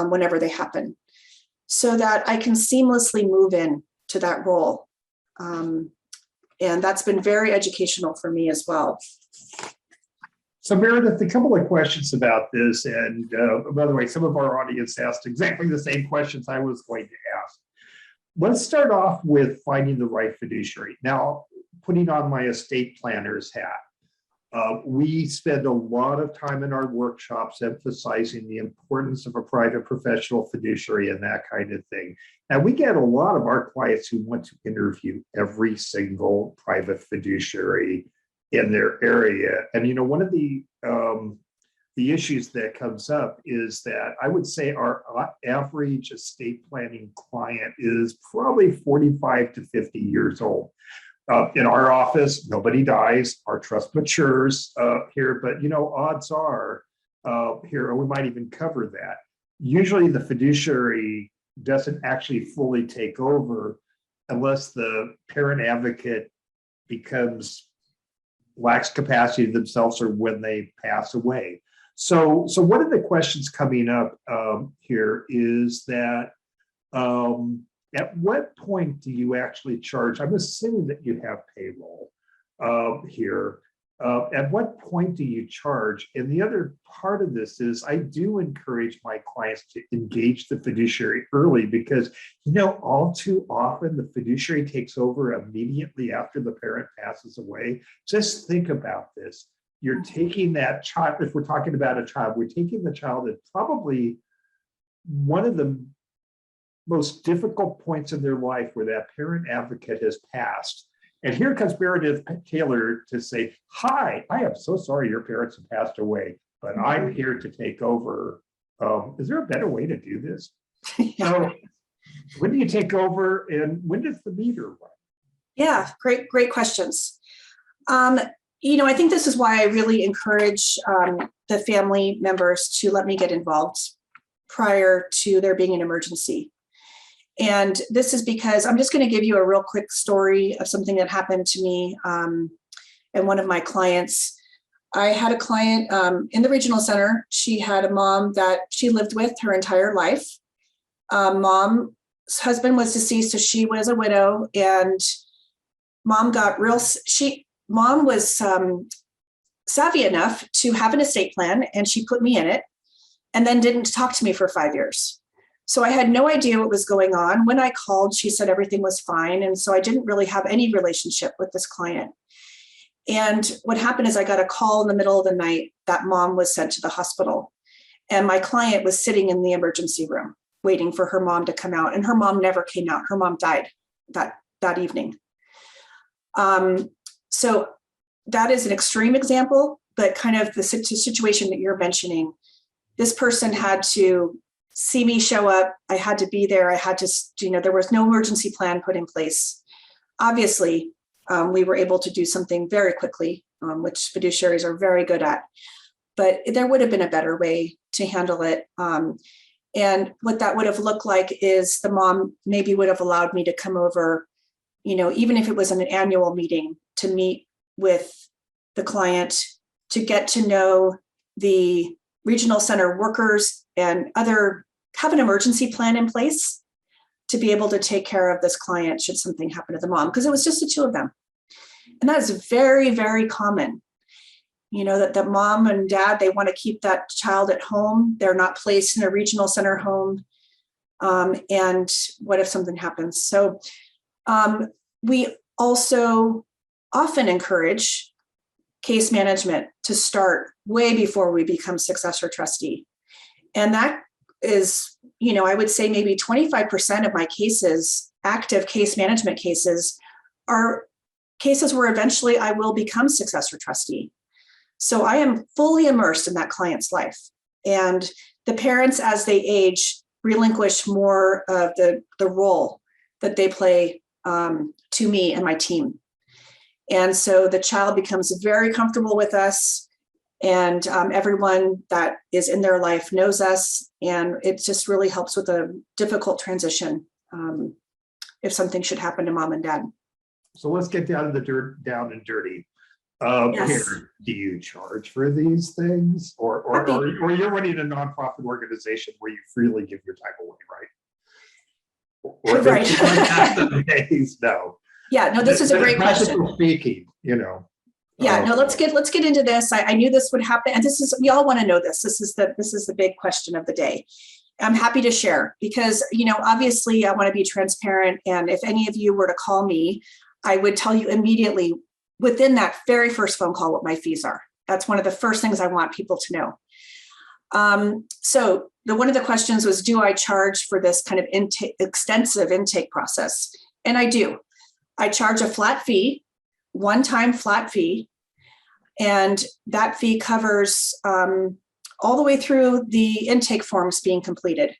whenever they happen, so that I can seamlessly move in to that role. And that's been very educational for me as well. So Meredith, a couple of questions about this. And by the way, some of our audience asked exactly the same questions I was going to ask. Let's start off with finding the right fiduciary. Now, putting on my estate planner's hat, we spend a lot of time in our workshops emphasizing the importance of a private professional fiduciary and that kind of thing. Now, we get a lot of our clients who want to interview every single private fiduciary in their area. And one of the issues that comes up is that I would say our average estate planning client is probably 45 to 50 years old. In our office, nobody dies. Our trust matures here, but odds are here, we might even cover that. Usually the fiduciary doesn't actually fully take over unless the parent advocate lacks capacity themselves or when they pass away. So one of the questions coming up here is that at what point do you actually charge? I'm assuming that you have payroll here. At what point do you charge? And the other part of this is I do encourage my clients to engage the fiduciary early because, all too often the fiduciary takes over immediately after the parent passes away. Just think about this. You're taking that child, if we're talking about a child, we're taking the child at probably one of the most difficult points in their life where that parent advocate has passed. And here comes Meredith Taylor to say, hi, I am so sorry your parents have passed away, but I'm here to take over. Is there a better way to do this? So when do you take over and when does the meter run? Yeah, great questions. I think this is why I really encourage the family members to let me get involved prior to there being an emergency. And this is because I'm just going to give you a real quick story of something that happened to me and one of my clients. I had a client in the regional center. She had a mom that she lived with her entire life. Mom's husband was deceased, so she was a widow, and mom was savvy enough to have an estate plan, and she put me in it and then didn't talk to me for 5 years. So I had no idea what was going on. When I called, she said everything was fine. And so I didn't really have any relationship with this client. And what happened is I got a call in the middle of the night that mom was sent to the hospital. And my client was sitting in the emergency room waiting for her mom to come out. And her mom never came out. Her mom died that evening. So that is an extreme example, but kind of the situation that you're mentioning. This person had to see me show up. I had to be there. I had to, there was no emergency plan put in place. Obviously, we were able to do something very quickly, which fiduciaries are very good at, but there would have been a better way to handle it. And what that would have looked like is the mom maybe would have allowed me to come over, even if it was an annual meeting, to meet with the client, to get to know the regional center workers and have an emergency plan in place to be able to take care of this client should something happen to the mom, because it was just the two of them. And that is very, very common. That the mom and dad, they want to keep that child at home. They're not placed in a regional center home. And what if something happens? So we also often encourage case management to start way before we become successor trustee. And that is, I would say maybe 25% of my cases, active case management cases, are cases where eventually I will become successor trustee. So I am fully immersed in that client's life. And the parents, as they age, relinquish more of the role that they play to me and my team. And so the child becomes very comfortable with us, and everyone that is in their life knows us. And it just really helps with a difficult transition if something should happen to mom and dad. So let's get down and dirty. Yes. Here, do you charge for these things, or you're running a nonprofit organization where you freely give your time away, right? Or Right. No. Yeah, no, this is a great question. Speaking, Yeah, no, let's get into this. I knew this would happen, and we all want to know this. This is the big question of the day. I'm happy to share because, obviously I want to be transparent. And if any of you were to call me, I would tell you immediately within that very first phone call what my fees are. That's one of the first things I want people to know. So one of the questions was, do I charge for this kind of extensive intake process? And I do. I charge a flat fee, one-time flat fee, and that fee covers all the way through the intake forms being completed.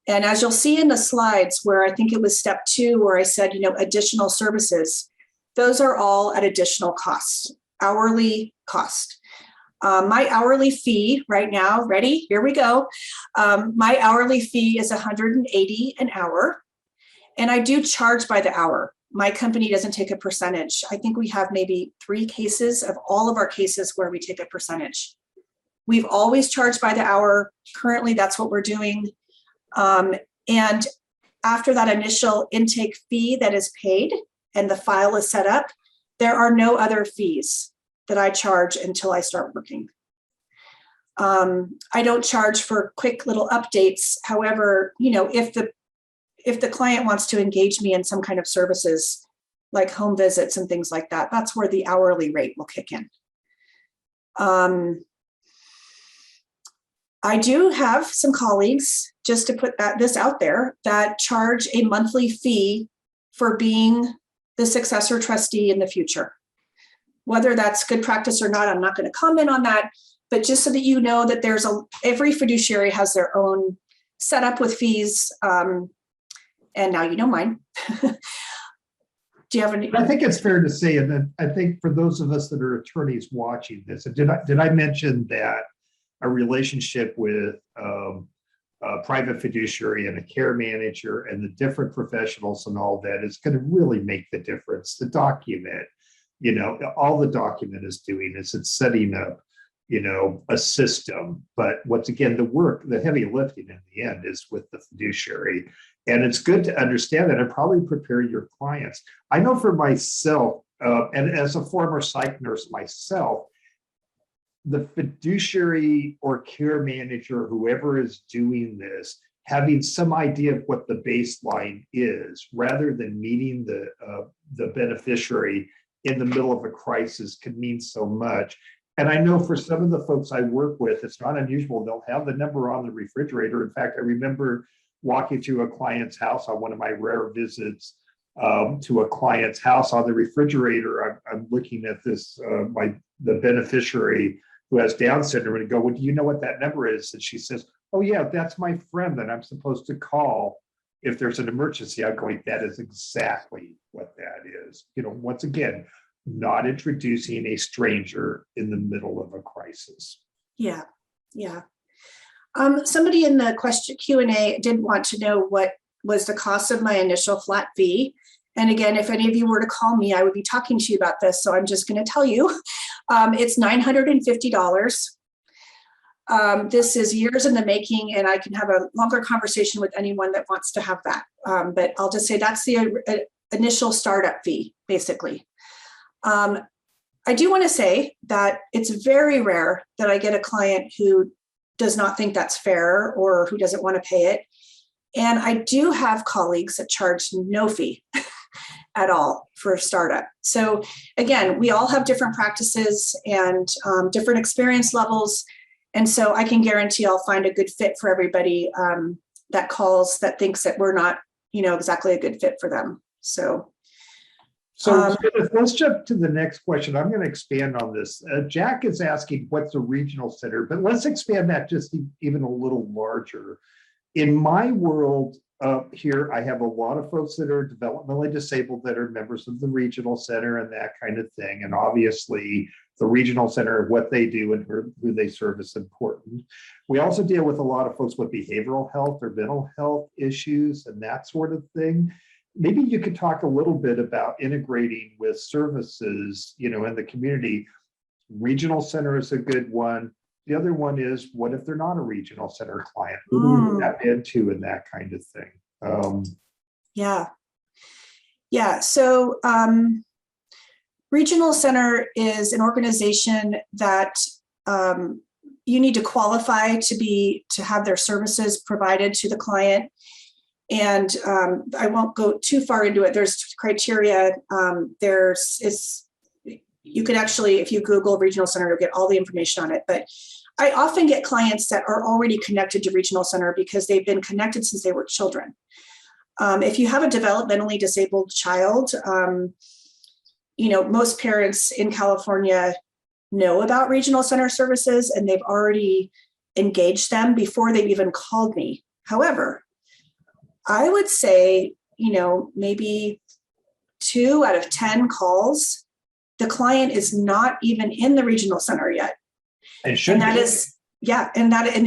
And as you'll see in the slides where I think it was step 2, where I said, additional services, those are all at additional costs, hourly cost. My hourly fee right now, ready? Here we go. My hourly fee is $180 an hour, and I do charge by the hour. My company doesn't take a percentage. I think we have maybe 3 cases of all of our cases where we take a percentage. We've always charged by the hour. Currently, that's what we're doing. And after that initial intake fee that is paid and the file is set up, there are no other fees that I charge until I start working. I don't charge for quick little updates. However, if the client wants to engage me in some kind of services like home visits and things like that, that's where the hourly rate will kick in. I do have some colleagues, just to put this out there, that charge a monthly fee for being the successor trustee in the future. Whether that's good practice or not, I'm not going to comment on that, but just so that you know that every fiduciary has their own setup with fees. And now you know mine. Do you have any? I think it's fair to say, and then I think for those of us that are attorneys watching this, did I mention that a relationship with a private fiduciary and a care manager and the different professionals and all that is going to really make the difference. The document, all the document is doing is it's setting up, a system. But once again, the heavy lifting in the end is with the fiduciary. And it's good to understand that and probably prepare your clients. I know for myself, and as a former psych nurse myself, the fiduciary or care manager, whoever is doing this, having some idea of what the baseline is, rather than meeting the beneficiary in the middle of a crisis, can mean so much. And I know for some of the folks I work with, it's not unusual. They'll have the number on the refrigerator. In fact, I remember walking through a client's house on one of my rare visits to a client's house. On the refrigerator, I'm looking at this, the beneficiary who has Down syndrome, and go, well, do you know what that number is? And she says, oh yeah, that's my friend that I'm supposed to call if there's an emergency. I'm going, that is exactly what that is. Once again, not introducing a stranger in the middle of a crisis. Yeah. Somebody in the question Q&A did want to know what was the cost of my initial flat fee. And again, if any of you were to call me, I would be talking to you about this. So I'm just going to tell you, it's $950. This is years in the making, and I can have a longer conversation with anyone that wants to have that. But I'll just say that's the initial startup fee, basically. I do want to say that it's very rare that I get a client who does not think that's fair or who doesn't want to pay it. And I do have colleagues that charge no fee at all for a startup. So again, we all have different practices and different experience levels. And so I can guarantee I'll find a good fit for everybody that calls that thinks that we're not, exactly a good fit for them. So let's jump to the next question. I'm going to expand on this. Jack is asking what's a regional center, but let's expand that just even a little larger. In my world here, I have a lot of folks that are developmentally disabled that are members of the regional center and that kind of thing. And obviously the regional center, what they do and who they serve is important. We also deal with a lot of folks with behavioral health or mental health issues and that sort of thing. Maybe you could talk a little bit about integrating with services, in the community. Regional center is a good one. The other one is, what if they're not a regional center client? Who do we tap into and that kind of thing? Yeah. So regional center is an organization that you need to qualify to have their services provided to the client. And I won't go too far into it. There's criteria. You could actually, if you Google regional center, you'll get all the information on it. But I often get clients that are already connected to regional center because they've been connected since they were children. If you have a developmentally disabled child, most parents in California know about regional center services and they've already engaged them before they've even called me. However, I would say, maybe 2 out of 10 calls, the client is not even in the regional center yet. And they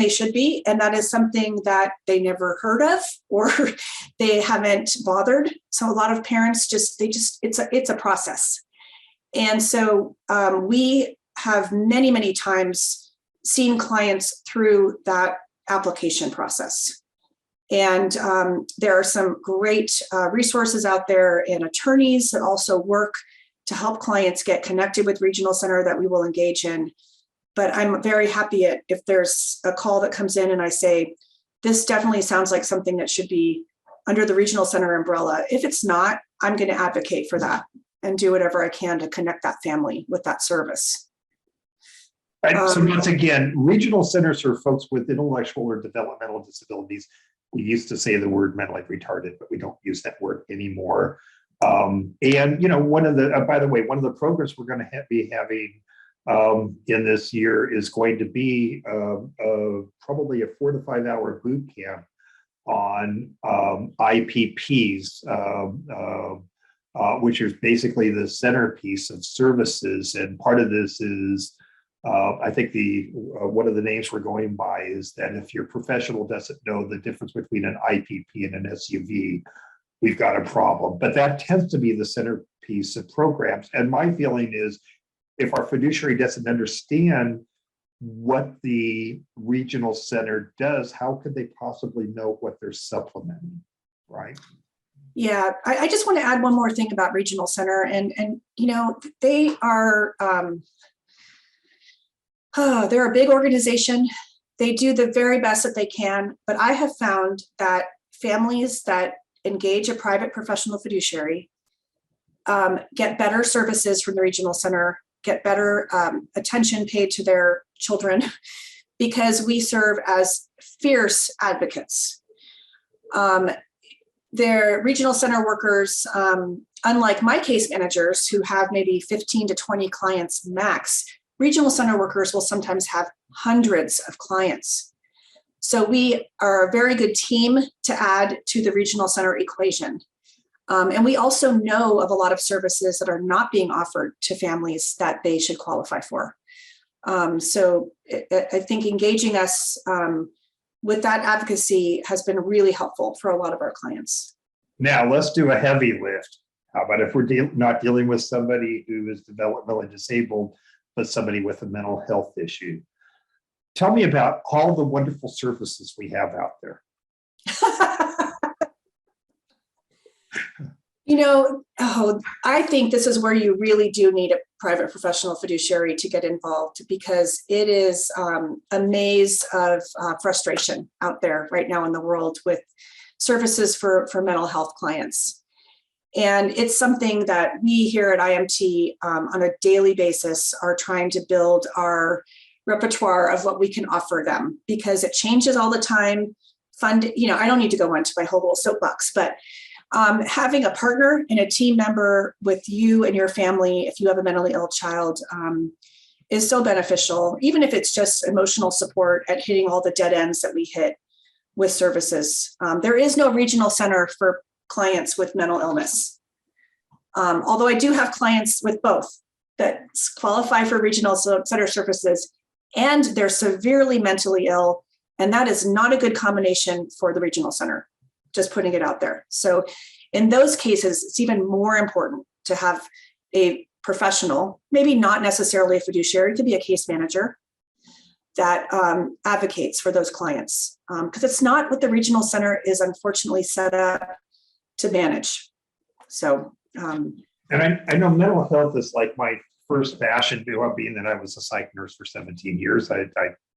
should be. And that is something that they never heard of or they haven't bothered. So a lot of parents it's a process. And so we have many, many times seen clients through that application process. And there are some great resources out there and attorneys that also work to help clients get connected with regional center that we will engage in. But I'm very happy if there's a call that comes in and I say, this definitely sounds like something that should be under the regional center umbrella. If it's not, I'm going to advocate for that and do whatever I can to connect that family with that service. So once again, regional centers are folks with intellectual or developmental disabilities. We used to say the word mentally retarded, but we don't use that word anymore. And one of the programs we're going to be having in this year is going to be probably a 4 to 5 hour boot camp on IPPs, which is basically the centerpiece of services. And part of this is, I think one of the names we're going by is that if your professional doesn't know the difference between an IPP and an SUV, we've got a problem. But that tends to be the centerpiece of programs. And my feeling is, if our fiduciary doesn't understand what the regional center does, how could they possibly know what they're supplementing, right? Yeah, I just want to add one more thing about regional center, and you know, they are they're a big organization. They do the very best that they can, but I have found that families that engage a private professional fiduciary get better services from the regional center, get better attention paid to their children, because we serve as fierce advocates. Their regional center workers, unlike my case managers who have maybe 15 to 20 clients max, regional center workers will sometimes have hundreds of clients. So we are a very good team to add to the regional center equation. And we also know of a lot of services that are not being offered to families that they should qualify for. So I think engaging us with that advocacy has been really helpful for a lot of our clients. Now let's do a heavy lift. How about if we're not dealing with somebody who is developmentally disabled, but somebody with a mental health issue? Tell me about all the wonderful services we have out there. You know, I think this is where you really do need a private professional fiduciary to get involved, because it is a maze of frustration out there right now in the world with services for mental health clients. And it's something that we here at IMT on a daily basis are trying to build our repertoire of what we can offer them, because it changes all the time. You know, I don't need to go into my whole little soapbox, but having a partner and a team member with you and your family, if you have a mentally ill child, is so beneficial, even if it's just emotional support at hitting all the dead ends that we hit with services. There is no regional center for clients with mental illness. Although I do have clients with both that qualify for regional center services and they're severely mentally ill, and that is not a good combination for the regional center. Just putting it out there. So in those cases, it's even more important to have a professional, maybe not necessarily a fiduciary, it could be a case manager that advocates for those clients. Because it's not what the regional center is unfortunately set up to manage. So. And I know mental health is like my first passion, being that I was a psych nurse for 17 years. I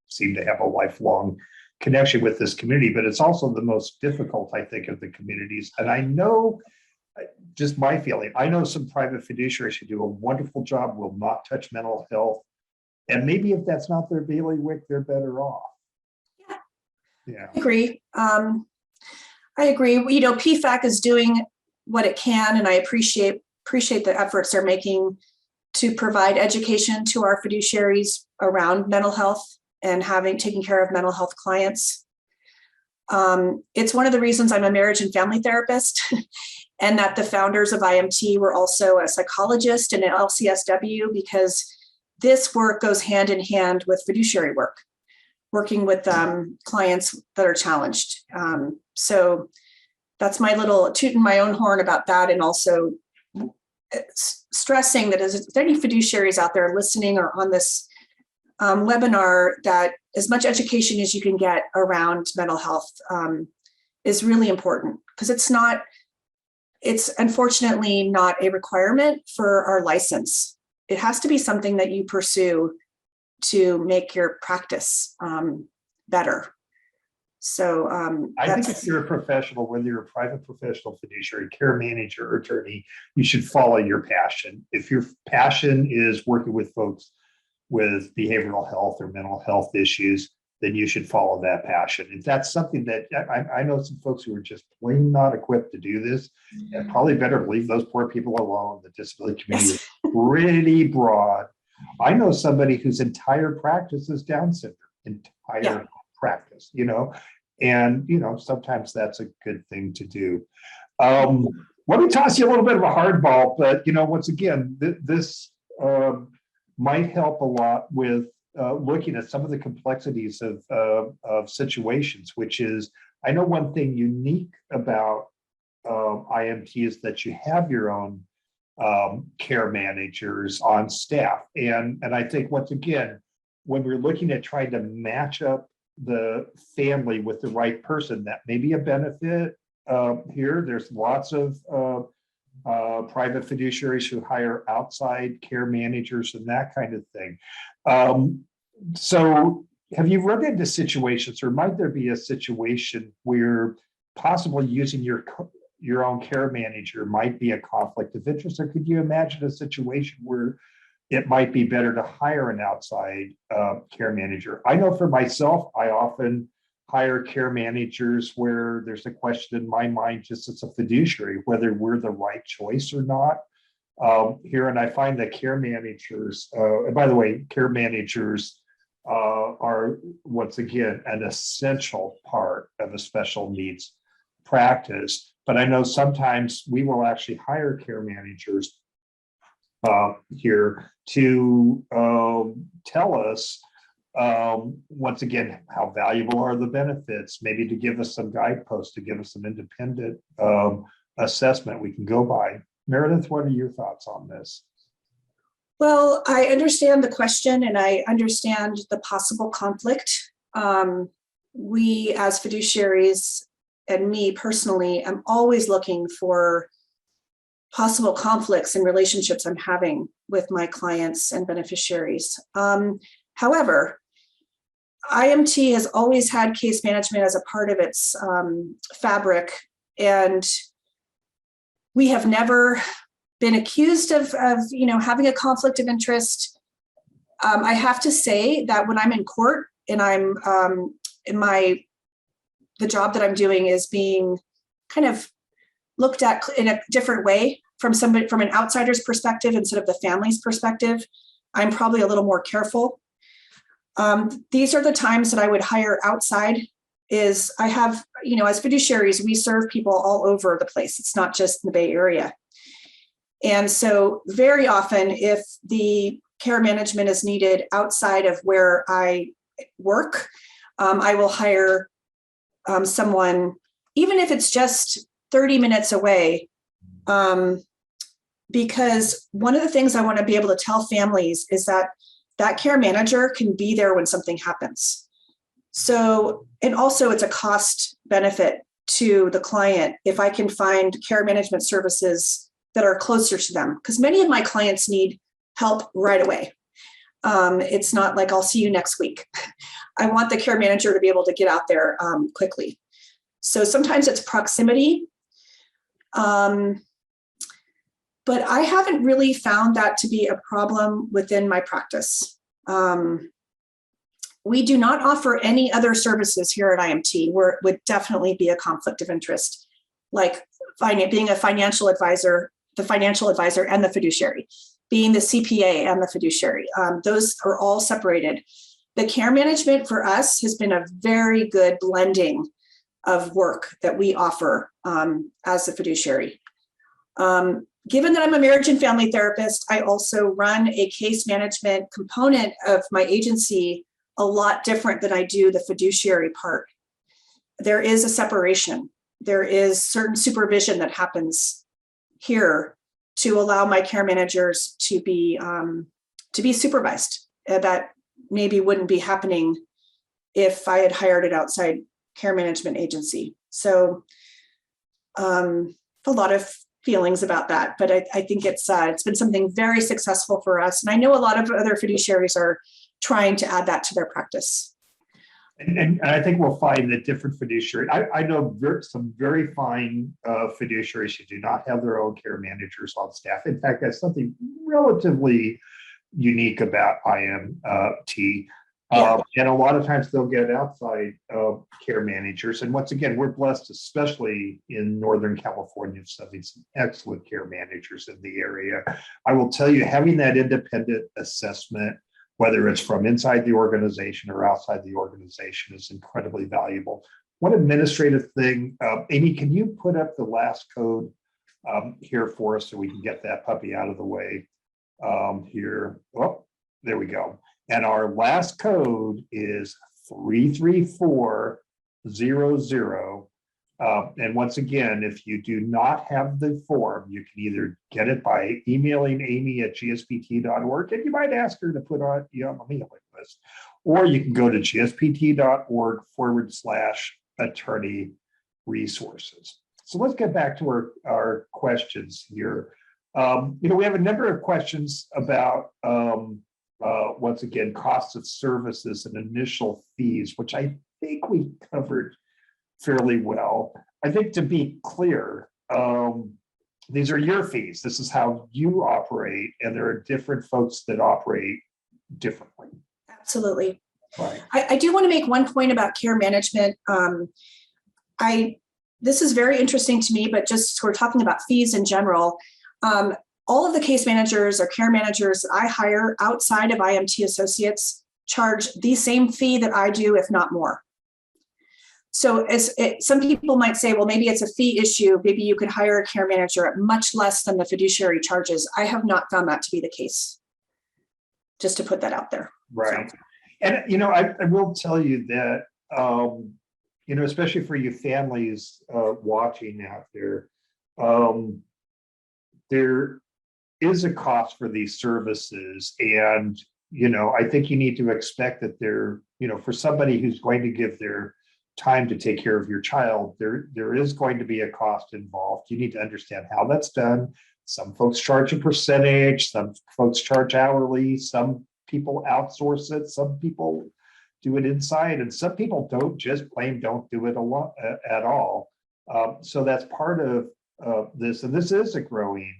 seem to have a lifelong connection with this community, but it's also the most difficult, I think, of the communities. And I know, just my feeling, I know some private fiduciaries who do a wonderful job, will not touch mental health. And maybe if that's not their bailiwick, they're better off. Yeah. I agree. I agree. You know, PFAC is doing what it can, and I appreciate the efforts they're making to provide education to our fiduciaries around mental health and taking care of mental health clients. It's one of the reasons I'm a marriage and family therapist, and that the founders of IMT were also a psychologist and an LCSW, because this work goes hand in hand with fiduciary work, working with clients that are challenged. So that's my little tooting my own horn about that, and also stressing that is there any fiduciaries out there listening or on this webinar, that as much education as you can get around mental health is really important, because it's unfortunately not a requirement for our license. It has to be something that you pursue to make your practice better. So I think if you're a professional, whether you're a private professional, fiduciary, care manager, or attorney, you should follow your passion. If your passion is working with folks with behavioral health or mental health issues, then you should follow that passion. If that's something that I know some folks who are just plain not equipped to do this, and probably better leave those poor people alone. The disability community is pretty broad. I know somebody whose entire practice is Down syndrome, practice, and sometimes that's a good thing to do. Let me toss you a little bit of a hardball, but once again, this might help a lot with looking at some of the complexities of situations, which is, I know one thing unique about IMT is that you have your own care managers on staff. And I think once again, when we're looking at trying to match up the family with the right person, that may be a benefit here. There's lots of private fiduciaries who hire outside care managers and that kind of thing. So have you run into situations, or might there be a situation where possibly using your own care manager might be a conflict of interest? Or could you imagine a situation where it might be better to hire an outside care manager? I know for myself, I often hire care managers where there's a question in my mind, just as a fiduciary, whether we're the right choice or not here. And I find that care managers, and by the way, care managers are once again an essential part of a special needs practice. But I know sometimes we will actually hire care managers here to tell us once again how valuable are the benefits, maybe to give us some guideposts, to give us some independent assessment we can go by. Meredith, what are your thoughts on this? Well, I understand the question and I understand the possible conflict. We as fiduciaries, and me personally, am always looking for possible conflicts in relationships I'm having with my clients and beneficiaries. However, IMT has always had case management as a part of its fabric, and we have never been accused of having a conflict of interest. I have to say that when I'm in court and I'm the job that I'm doing is being kind of looked at in a different way from an outsider's perspective instead of the family's perspective, I'm probably a little more careful. These are the times that I would hire outside. Is I have, as fiduciaries, we serve people all over the place. It's not just in the Bay Area. And so very often, if the care management is needed outside of where I work, I will hire someone, even if it's just 30 minutes away, because one of the things I want to be able to tell families is that care manager can be there when something happens. So, and also it's a cost benefit to the client if I can find care management services that are closer to them, because many of my clients need help right away. It's not like I'll see you next week. I want the care manager to be able to get out there quickly. So sometimes it's proximity, but I haven't really found that to be a problem within my practice. We do not offer any other services here at IMT where it would definitely be a conflict of interest, like being a financial advisor, the financial advisor and the fiduciary, being the CPA and the fiduciary. Those are all separated. The care management for us has been a very good blending of work that we offer as a fiduciary. Given that I'm a marriage and family therapist, I also run a case management component of my agency a lot different than I do the fiduciary part. There is a separation. There is certain supervision that happens here to allow my care managers to be supervised. That maybe wouldn't be happening if I had hired an outside care management agency. So a lot of feelings about that, but I think it's been something very successful for us. And I know a lot of other fiduciaries are trying to add that to their practice. And I think we'll find that different fiduciaries, I know some very fine fiduciaries who do not have their own care managers on staff. In fact, that's something relatively unique about IMT. Yeah. And a lot of times they'll get outside care managers. And once again, we're blessed, especially in Northern California, having some excellent care managers in the area. I will tell you, having that independent assessment, whether it's from inside the organization or outside the organization, is incredibly valuable. One administrative thing, Amy, can you put up the last code here for us so we can get that puppy out of the way here? Oh, there we go. And our last code is 33400 And once again, if you do not have the form, you can either get it by emailing amy@gspt.org, and you might ask her to put you on the mailing list, or you can go to gspt.org/attorney resources. So let's get back to our questions here. We have a number of questions about, once again, costs of services and initial fees, which I think we covered fairly well. I think, to be clear, these are your fees. This is how you operate, and there are different folks that operate differently. Absolutely. Right. I do want to make one point about care management. This is very interesting to me, but just we're talking about fees in general. All of the case managers or care managers that I hire outside of IMT Associates charge the same fee that I do, if not more. So some people might say, well, maybe it's a fee issue. Maybe you could hire a care manager at much less than the fiduciary charges. I have not found that to be the case. Just to put that out there. Right. So. And, I will tell you that, especially for you families watching out there, there is a cost for these services. And, I think you need to expect that for somebody who's going to give their time to take care of your child, there is going to be a cost involved. You need to understand how that's done. Some folks charge a percentage, some folks charge hourly, some people outsource it, some people do it inside, and some people don't do it at all. So that's part of this, and this is a growing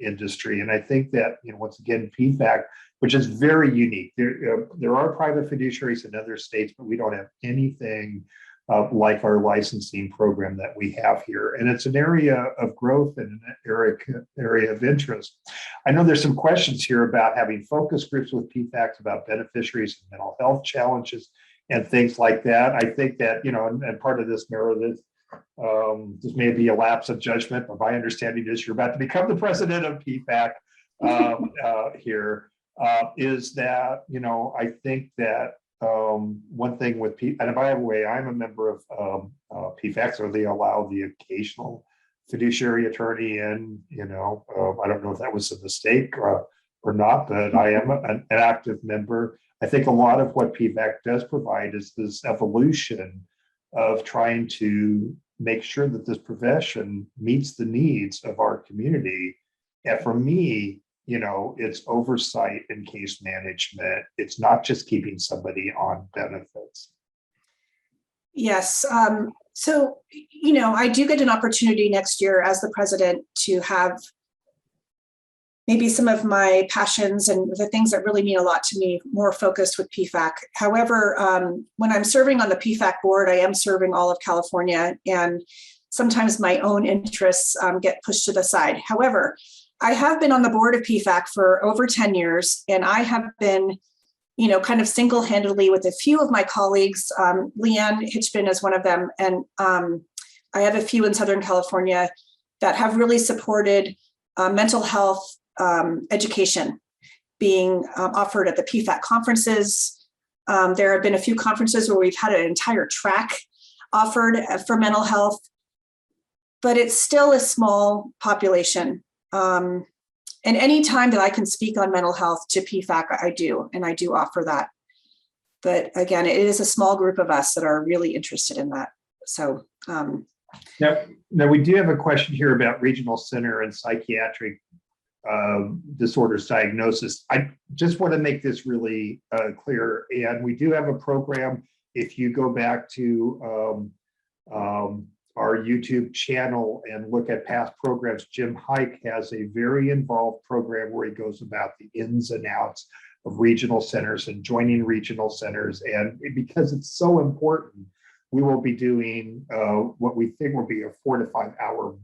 industry. And I think that, once again, PFAC, which is very unique. There are private fiduciaries in other states, but we don't have anything like our licensing program that we have here. And it's an area of growth and an area of interest. I know there's some questions here about having focus groups with PFACs about beneficiaries and mental health challenges and things like that. I think that, and part of this, Meredith, this may be a lapse of judgment, but my understanding is you're about to become the president of PFAC here. Is that, I think that one thing with PFAC, and by the way, I'm a member of PFAC, so they allow the occasional fiduciary attorney in, I don't know if that was a mistake or not, but I am an active member. I think a lot of what PFAC does provide is this evolution of trying to make sure that this profession meets the needs of our community. And for me, it's oversight and case management. It's not just keeping somebody on benefits. Yes. So, I do get an opportunity next year as the president to have maybe some of my passions and the things that really mean a lot to me more focused with PFAC. However, when I'm serving on the PFAC board, I am serving all of California, and sometimes my own interests get pushed to the side. However, I have been on the board of PFAC for over 10 years, and I have been, kind of single-handedly with a few of my colleagues. Leanne Hitchbin is one of them, and I have a few in Southern California that have really supported mental health education being offered at the PFAC conferences. There have been a few conferences where we've had an entire track offered for mental health, but it's still a small population. And any time that I can speak on mental health to PFAC, I do, and I do offer that. But again, it is a small group of us that are really interested in that. So now we do have a question here about regional center and psychiatric disorders diagnosis. I just want to make this really clear. And we do have a program. If you go back to our YouTube channel and look at past programs, Jim Hike has a very involved program where he goes about the ins and outs of regional centers and joining regional centers. And because it's so important, we will be doing what we think will be a 4 to 5 hour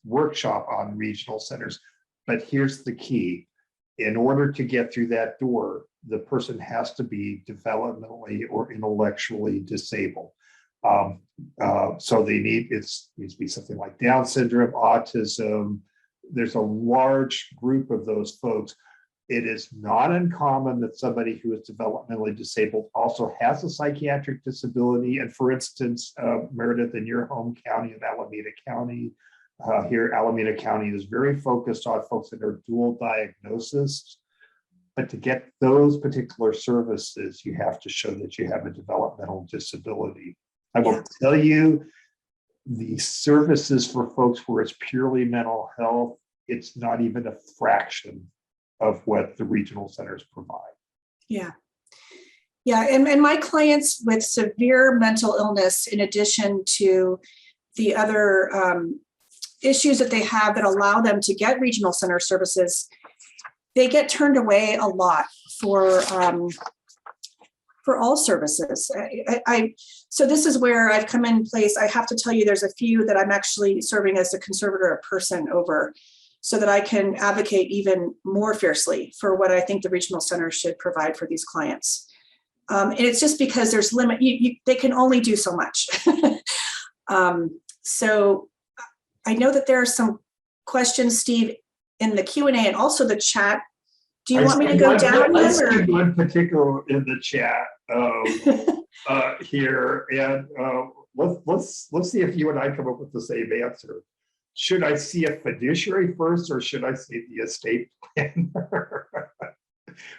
workshop on regional centers. But here's the key. In order to get through that door, the person has to be developmentally or intellectually disabled. So they needs to be something like Down syndrome, autism. There's a large group of those folks. it is not uncommon that somebody who is developmentally disabled also has a psychiatric disability. And for instance, Meredith, in your home county of Alameda County, here, Alameda County is very focused on folks that are dual diagnosis. But to get those particular services, you have to show that you have a developmental disability. I will tell you, the services for folks where it's purely mental health, it's not even a fraction of what the regional centers provide. Yeah. Yeah. And my clients with severe mental illness, in addition to the other issues that they have that allow them to get regional center services, they get turned away a lot for all services. So this is where I've come in place. I have to tell you, there's a few that I'm actually serving as a conservator of person over, so that I can advocate even more fiercely for what I think the regional center should provide for these clients. And it's just because there's limit, they can only do so much. So I know that there are some questions, Steve, in the Q&A and also the chat. Do you want me to go down them? I see one particular in the chat here, and let's see if you and I come up with the same answer. Should I see a fiduciary first, or should I see the estate planner?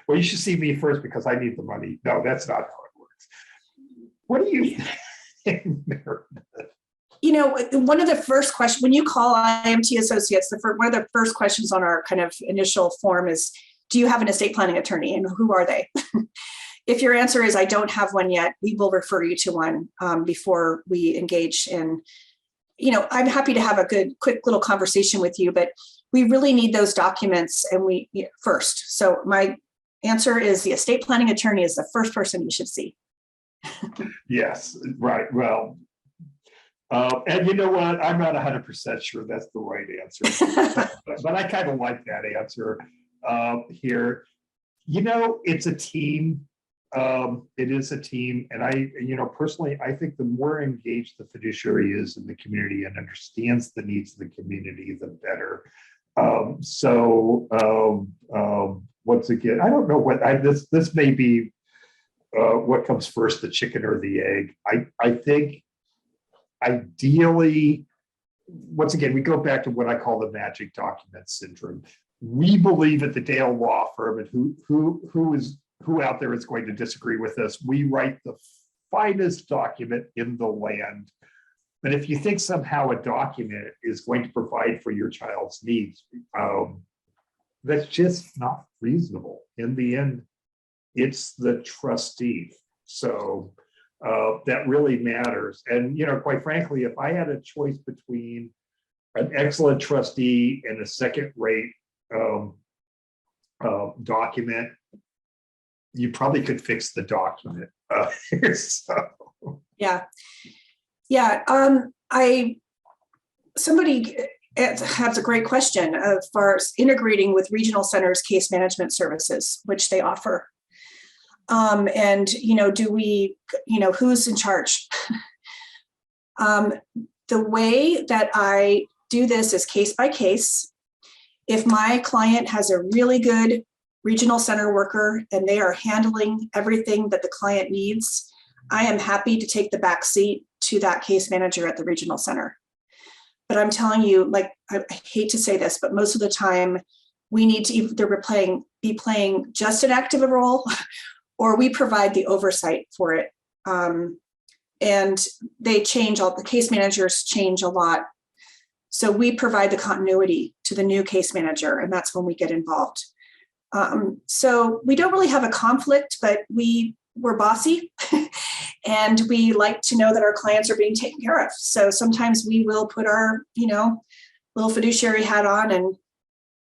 Well, you should see me first because I need the money. No, that's not how it works. What do you think, Meredith? You know, one of the first questions, when you call IMT Associates, one of the first questions on our kind of initial form is, do you have an estate planning attorney, and who are they? If your answer is, I don't have one yet, we will refer you to one before we engage in, I'm happy to have a good, quick little conversation with you, but we really need those documents and first. So my answer is the estate planning attorney is the first person you should see. Yes, right. Well, and you know what? I'm not 100% sure that's the right answer, but I kind of like that answer here. It's a team. It is a team. And personally, I think the more engaged the fiduciary is in the community and understands the needs of the community, the better. Once again, I don't know what this may be what comes first, the chicken or the egg. I think ideally, once again, we go back to what I call the magic document syndrome. We believe at the Dale Law Firm, and who out there is going to disagree with us, we write the finest document in the land. But if you think somehow a document is going to provide for your child's needs, that's just not reasonable. In the end, it's the trustee. So that really matters. And, quite frankly, if I had a choice between an excellent trustee and a second-rate document, you probably could fix the document. Yeah. Somebody has a great question as far as integrating with regional centers case management services, which they offer. And, do we, who's in charge? The way that I do this is case by case. If my client has a really good regional center worker and they are handling everything that the client needs, I am happy to take the back seat to that case manager at the regional center. But I'm telling you, I hate to say this, but most of the time we need to either be playing just an active role or we provide the oversight for it. And they change, the case managers change a lot. So we provide the continuity to the new case manager, and that's when we get involved. So we don't really have a conflict, but we're bossy and we like to know that our clients are being taken care of. So sometimes we will put our, little fiduciary hat on, and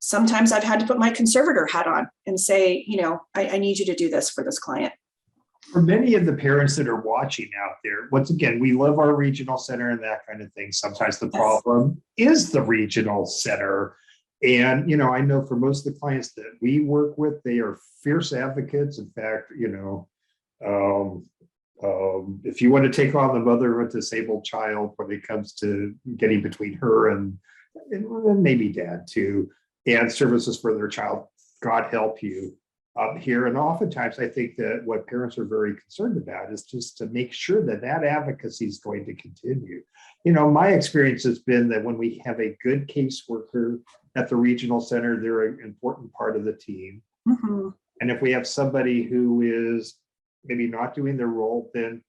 sometimes I've had to put my conservator hat on and say, I need you to do this for this client. For many of the parents that are watching out there, once again, we love our regional center and that kind of thing. Sometimes the problem is the regional center. And, I know for most of the clients that we work with, they are fierce advocates. In fact, if you want to take on the mother of a disabled child when it comes to getting between her and maybe dad too, and services for their child, God help you here. And oftentimes I think that what parents are very concerned about is just to make sure that that advocacy is going to continue. You know, my experience has been that when we have a good caseworker at the regional center, they're an important part of the team. Mhm. And if we have somebody who is maybe not doing their role, then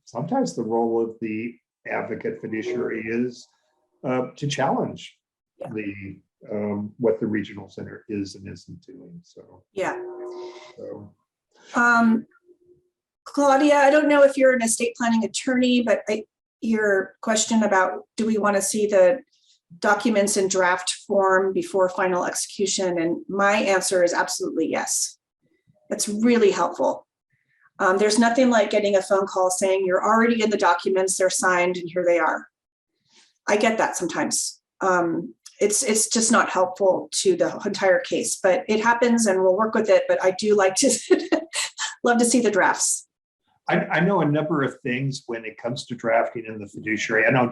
sometimes the role of the advocate fiduciary is to challenge Yeah. the what the regional center is and isn't doing. So Yeah. so Claudia, I don't know if you're an estate planning attorney, but your question about do we want to see the documents in draft form before final execution? And my answer is absolutely yes. That's really helpful. There's nothing like getting a phone call saying you're already in the documents, they're signed, and here they are. I get that sometimes. It's just not helpful to the entire case, but it happens and we'll work with it. But I do like to love to see the drafts. I know a number of things when it comes to drafting in the fiduciary. I know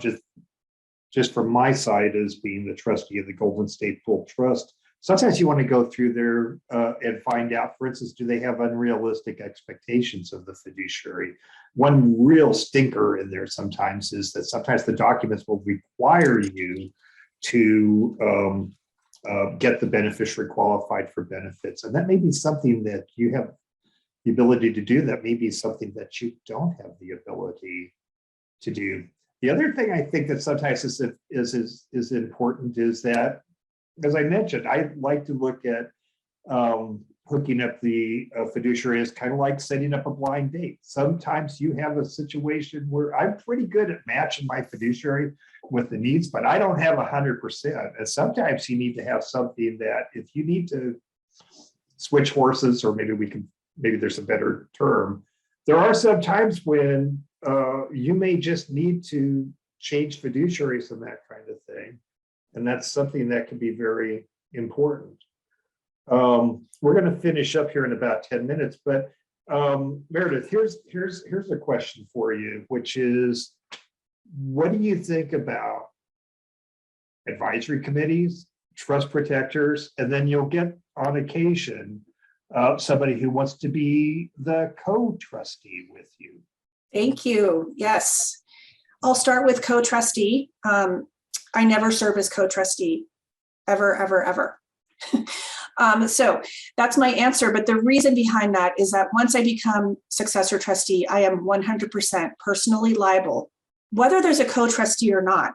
just from my side as being the trustee of the Golden State Pool Trust, sometimes you want to go through there and find out, for instance, do they have unrealistic expectations of the fiduciary? One real stinker in there sometimes is that sometimes the documents will require you to get the beneficiary qualified for benefits. And that may be something that you have the ability to do, that may be something that you don't have the ability to do. The other thing I think that sometimes is important is that, as I mentioned, I like to look at hooking up the fiduciary as kind of like setting up a blind date. Sometimes you have a situation where I'm pretty good at matching my fiduciary with the needs, but I don't have 100%. And sometimes you need to have something that if you need to switch horses, or maybe there's a better term, there are some times when you may just need to change fiduciaries and that kind of thing. And that's something that can be very important. We're going to finish up here in about 10 minutes, but Meredith, here's a question for you, which is, what do you think about advisory committees, trust protectors, and then you'll get on occasion somebody who wants to be the co-trustee with you? Thank you. Yes. I'll start with co-trustee. I never serve as co-trustee, ever, ever, ever. So that's my answer. But the reason behind that is that once I become successor trustee, I am 100% personally liable, whether there's a co-trustee or not.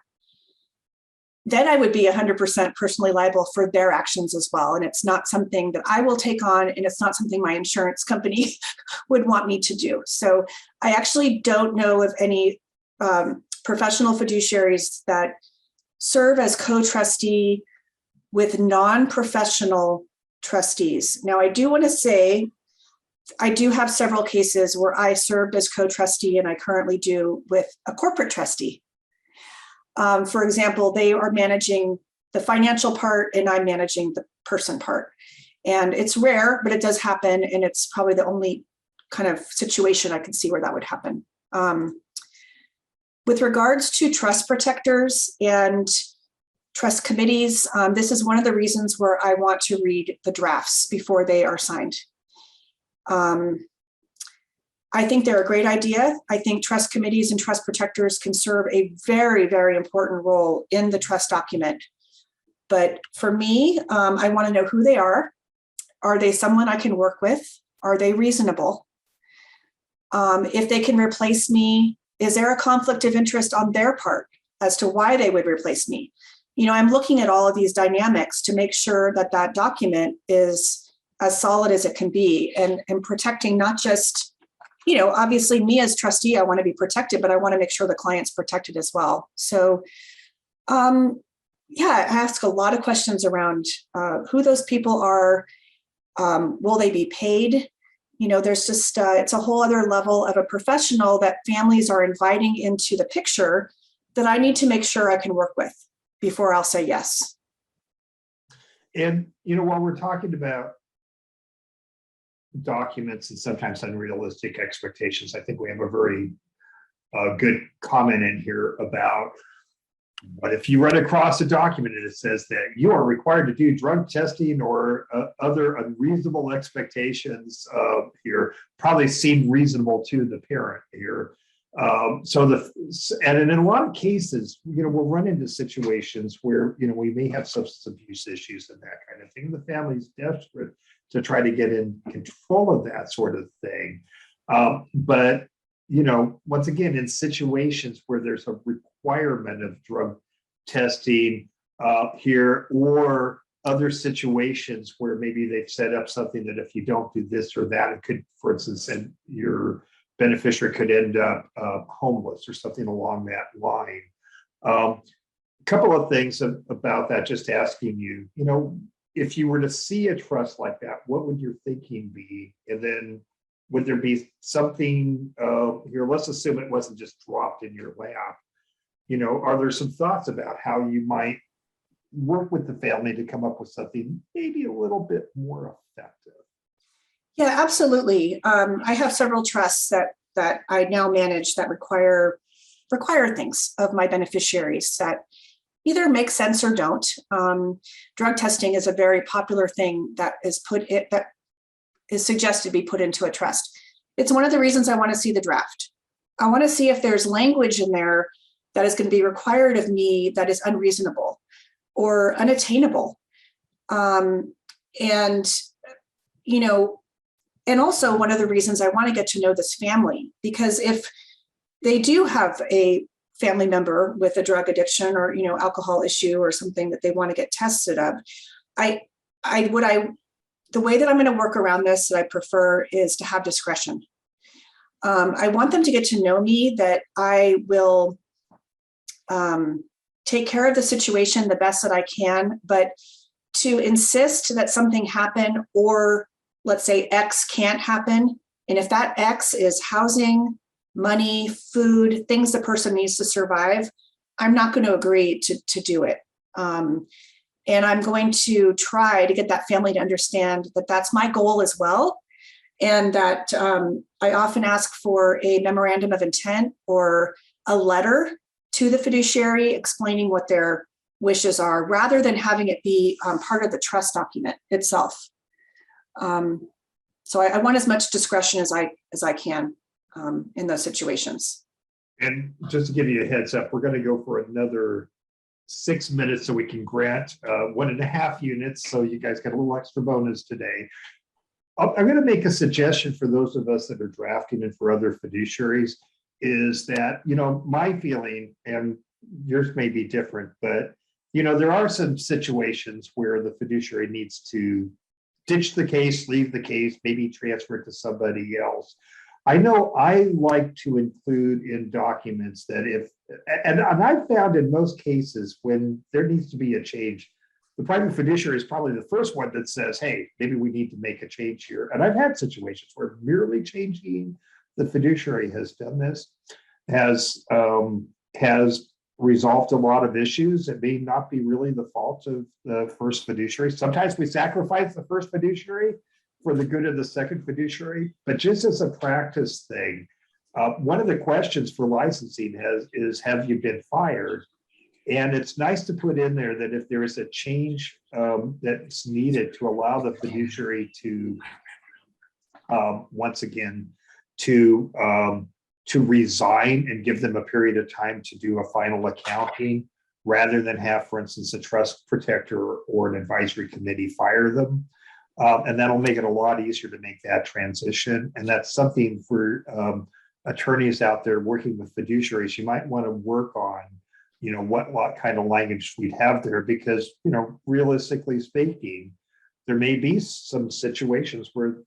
Then I would be 100% personally liable for their actions as well. And it's not something that I will take on, and it's not something my insurance company would want me to do. So I actually don't know of any professional fiduciaries that serve as co-trustee with non-professional trustees. Now, I do want to say, I do have several cases where I served as co-trustee, and I currently do with a corporate trustee. For example, they are managing the financial part and I'm managing the person part. And it's rare, but it does happen. And it's probably the only kind of situation I can see where that would happen. With regards to trust protectors and trust committees, this is one of the reasons where I want to read the drafts before they are signed. I think they're a great idea. I think trust committees and trust protectors can serve a very, very important role in the trust document. But for me, I want to know who they are. Are they someone I can work with? Are they reasonable? If they can replace me, is there a conflict of interest on their part as to why they would replace me? You know, I'm looking at all of these dynamics to make sure that that document is as solid as it can be, and protecting not just, you know, obviously me as trustee, I want to be protected, but I want to make sure the client's protected as well. So, yeah, I ask a lot of questions around who those people are. Will they be paid? You know, there's just, it's a whole other level of a professional that families are inviting into the picture that I need to make sure I can work with before I'll say yes. And, you know, while we're talking about documents and sometimes unrealistic expectations, I think we have a very good comment in here about But if you run across a document and it says that you are required to do drug testing or other unreasonable expectations here, probably seem reasonable to the parent here. And in a lot of cases, we'll run into situations where, we may have substance abuse issues and that kind of thing. The family's desperate to try to get in control of that sort of thing. But once again, in situations where there's a requirement of drug testing here, or other situations where maybe they've set up something that if you don't do this or that, it could, for instance, and your beneficiary could end up homeless or something along that line. A couple of things about that, just asking you, if you were to see a trust like that, what would your thinking be? And then would there be something here? Let's assume it wasn't just dropped in your lap. Are there some thoughts about how you might work with the family to come up with something maybe a little bit more effective? Yeah, absolutely. I have several trusts that I now manage that require things of my beneficiaries that either make sense or don't. Drug testing is a very popular thing that is suggested be put into a trust. It's one of the reasons I want to see the draft. I want to see if there's language in there that is going to be required of me that is unreasonable or unattainable. And also one of the reasons I want to get to know this family, because if they do have a family member with a drug addiction or, alcohol issue or something that they want to get tested of, the way that I'm going to work around this that I prefer is to have discretion. I want them to get to know me, that I will take care of the situation the best that I can, but to insist that something happen, or let's say X can't happen. And if that X is housing, money, food, things the person needs to survive, I'm not going to agree to do it. And I'm going to try to get that family to understand that that's my goal as well. And that I often ask for a memorandum of intent or a letter to the fiduciary explaining what their wishes are, rather than having it be part of the trust document itself. So I want as much discretion as I can in those situations. And just to give you a heads up, we're going to go for another 6 minutes so we can grant 1.5 units. So you guys got a little extra bonus today. I'm going to make a suggestion for those of us that are drafting and for other fiduciaries, is that, my feeling, and yours may be different, but, there are some situations where the fiduciary needs to ditch the case, leave the case, maybe transfer it to somebody else. I know I like to include in documents that and I've found in most cases when there needs to be a change, the private fiduciary is probably the first one that says, hey, maybe we need to make a change here. And I've had situations where merely changing the fiduciary has done this, has resolved a lot of issues. It may not be really the fault of the first fiduciary. Sometimes we sacrifice the first fiduciary for the good of the second fiduciary, but just as a practice thing, one of the questions for licensing is, have you been fired? And it's nice to put in there that if there is a change that's needed to allow the fiduciary to, once again, to resign and give them a period of time to do a final accounting, rather than have, for instance, a trust protector or an advisory committee fire them. And that'll make it a lot easier to make that transition. And that's something for attorneys out there working with fiduciaries, you might want to work on, what kind of language we'd have there, because, realistically speaking, there may be some situations where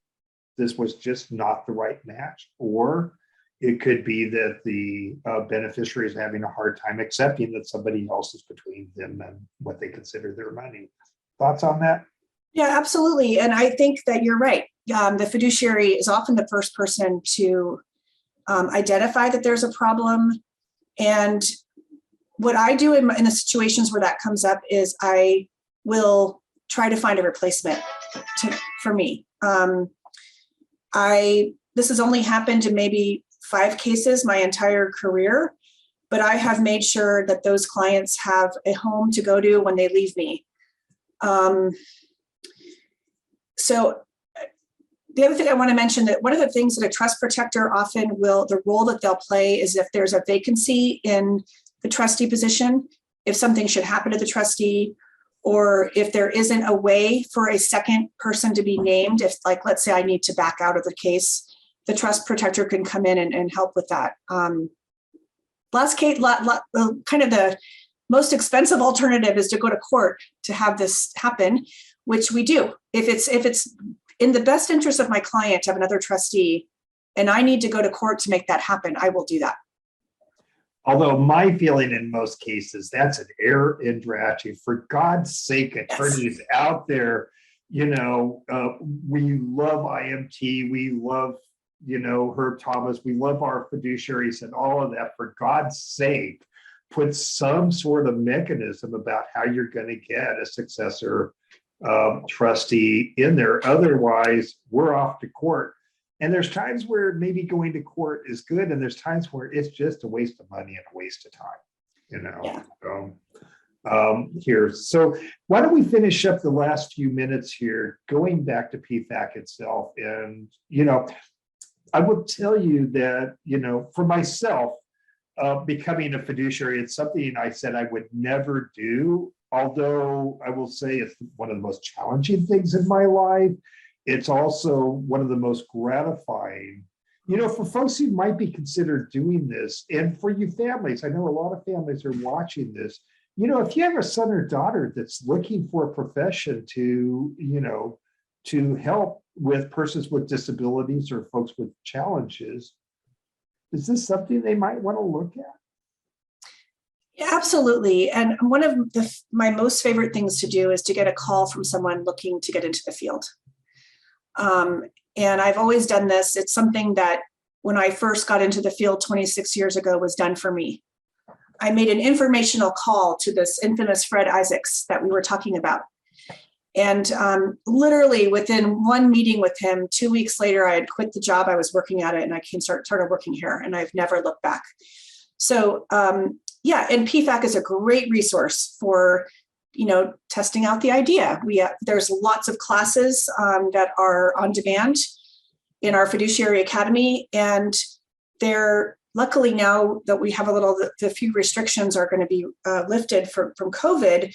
this was just not the right match, or it could be that the beneficiary is having a hard time accepting that somebody else is between them and what they consider their money. Thoughts on that? Yeah, absolutely. And I think that you're right. The fiduciary is often the first person to identify that there's a problem. And what I do in the situations where that comes up is I will try to find a replacement for me. This has only happened in maybe 5 cases my entire career, but I have made sure that those clients have a home to go to when they leave me. So the other thing I want to mention, that one of the things that a trust protector often will, the role that they'll play is if there's a vacancy in the trustee position, if something should happen to the trustee, or if there isn't a way for a second person to be named, if, like, let's say I need to back out of the case, the trust protector can come in and help with that. Last case, kind of the most expensive alternative is to go to court to have this happen, which we do. If it's in the best interest of my client to have another trustee, and I need to go to court to make that happen, I will do that. Although my feeling in most cases, that's an error in drafting. For God's sake, attorneys out there, we love IMT, we love, Herb Thomas, we love our fiduciaries and all of that. For God's sake, put some sort of mechanism about how you're going to get a successor trustee in there. Otherwise, we're off to court. And there's times where maybe going to court is good, and there's times where it's just a waste of money and a waste of time, here. So why don't we finish up the last few minutes here, going back to PFAC itself. And, I will tell you that, for myself, becoming a fiduciary, it's something I said I would never do. Although I will say it's one of the most challenging things in my life. It's also one of the most gratifying, for folks who might be considered doing this, and for you families. I know a lot of families are watching this. If you have a son or daughter that's looking for a profession to help with persons with disabilities or folks with challenges, is this something they might want to look at? Yeah, absolutely. And one of my most favorite things to do is to get a call from someone looking to get into the field. And I've always done this. It's something that when I first got into the field 26 years ago was done for me. I made an informational call to this infamous Fred Isaacs that we were talking about. And literally within one meeting with him, 2 weeks later, I had quit the job I was working at it, and I started working here, and I've never looked back. So and PFAC is a great resource for testing out the idea. There's lots of classes that are on demand in our Fiduciary Academy, and they're luckily, now that we have the few restrictions are going to be lifted from COVID,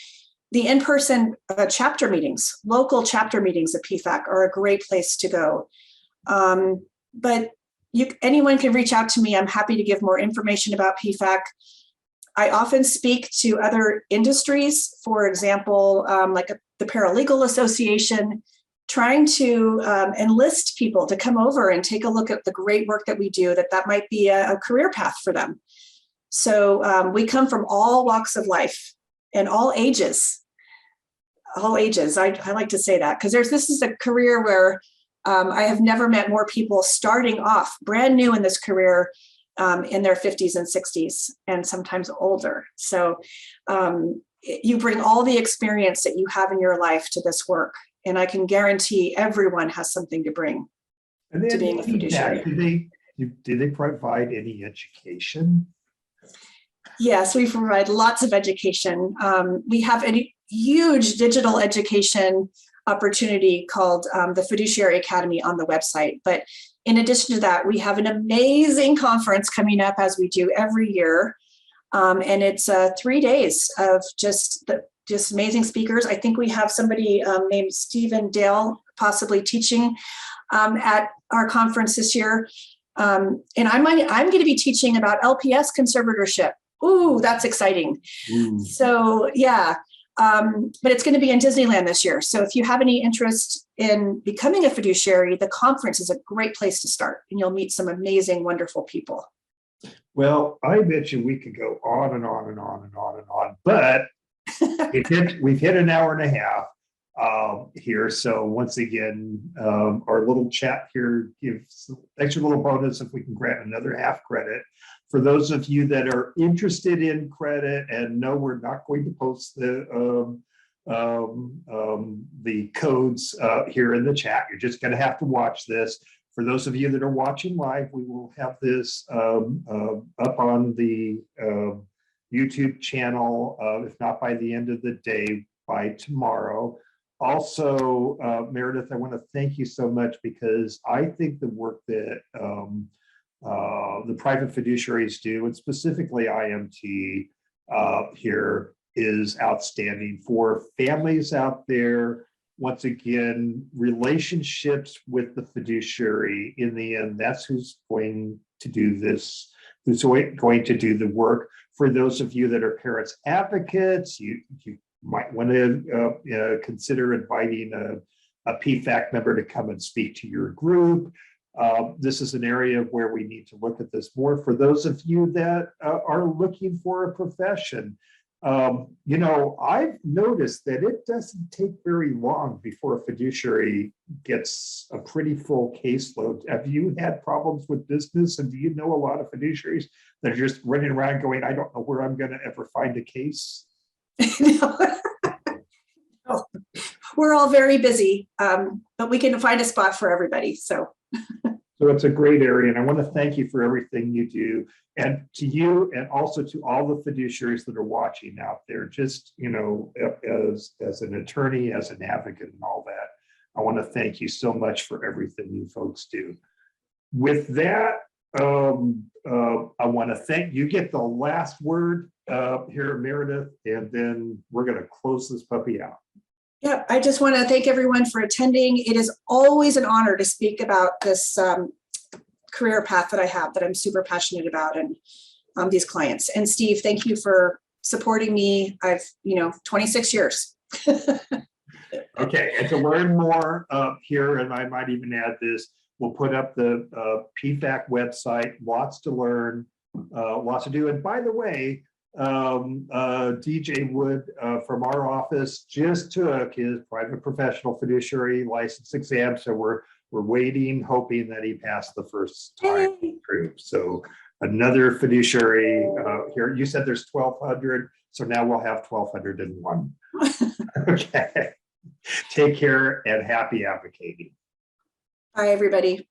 the in-person chapter meetings, local chapter meetings at PFAC are a great place to go. But anyone can reach out to me. I'm happy to give more information about PFAC. I often speak to other industries, for example, like the Paralegal Association, trying to enlist people to come over and take a look at the great work that we do, that might be a career path for them. So we come from all walks of life and all ages. All ages. I like to say that because this is a career where I have never met more people starting off brand new in this career in their 50s and 60s, and sometimes older. So you bring all the experience that you have in your life to this work, and I can guarantee everyone has something to bring to being a fiduciary. Do they provide any education? Yes, we provide lots of education. We have a huge digital education opportunity called the Fiduciary Academy on the website. But in addition to that, we have an amazing conference coming up, as we do every year. And it's 3 days of just amazing speakers. I think we have somebody named Stephen Dale possibly teaching at our conference this year. And I'm going to be teaching about LPS conservatorship. Ooh, that's exciting. So yeah. But it's going to be in Disneyland this year. So if you have any interest in becoming a fiduciary, the conference is a great place to start, and you'll meet some amazing, wonderful people. Well, I bet you we could go on and on and on and on and on, but we've hit an hour and a half here. So once again, our little chat here gives extra little bonus if we can grant another half credit. For those of you that are interested in credit, and no, we're not going to post the codes here in the chat. You're just going to have to watch this. For those of you that are watching live, we will have this up on the YouTube channel, if not by the end of the day, by tomorrow. Also, Meredith, I want to thank you so much, because I think the work that the private fiduciaries do, and specifically IMT here, is outstanding for families out there. Once again, relationships with the fiduciary, in the end, that's who's going to do this, who's going to do the work. For those of you that are parents advocates, you might want to consider inviting a PFAC member to come and speak to your group. This is an area where we need to look at this more. For those of you that are looking for a profession, you know, I've noticed that it doesn't take very long before a fiduciary gets a pretty full caseload. Have you had problems with business? And do you know a lot of fiduciaries that are just running around going, I don't know where I'm going to ever find a case? No. We're all very busy, but we can find a spot for everybody. So it's a great area, and I want to thank you for everything you do, and to you, and also to all the fiduciaries that are watching out there. Just, you know, as an attorney, as an advocate, and all that, I want to thank you so much for everything you folks do. With that, I want to thank you. Get the last word here, Meredith, and then we're going to close this puppy out. yeah, I just want to thank everyone for attending. It is always an honor to speak about this career path that I have, that I'm super passionate about, and these clients. And Steve, thank you for supporting me. I've, 26 years. Okay, and to learn more here, and I might even add this, we'll put up the PFAC website. Lots to learn, lots to do. And by the way, DJ Wood from our office just took his private professional fiduciary license exam, so we're waiting, hoping that he passed the first time through. So another fiduciary here. You said there's 1,200, so now we'll have 1,201. Okay, take care and happy advocating. Bye, everybody.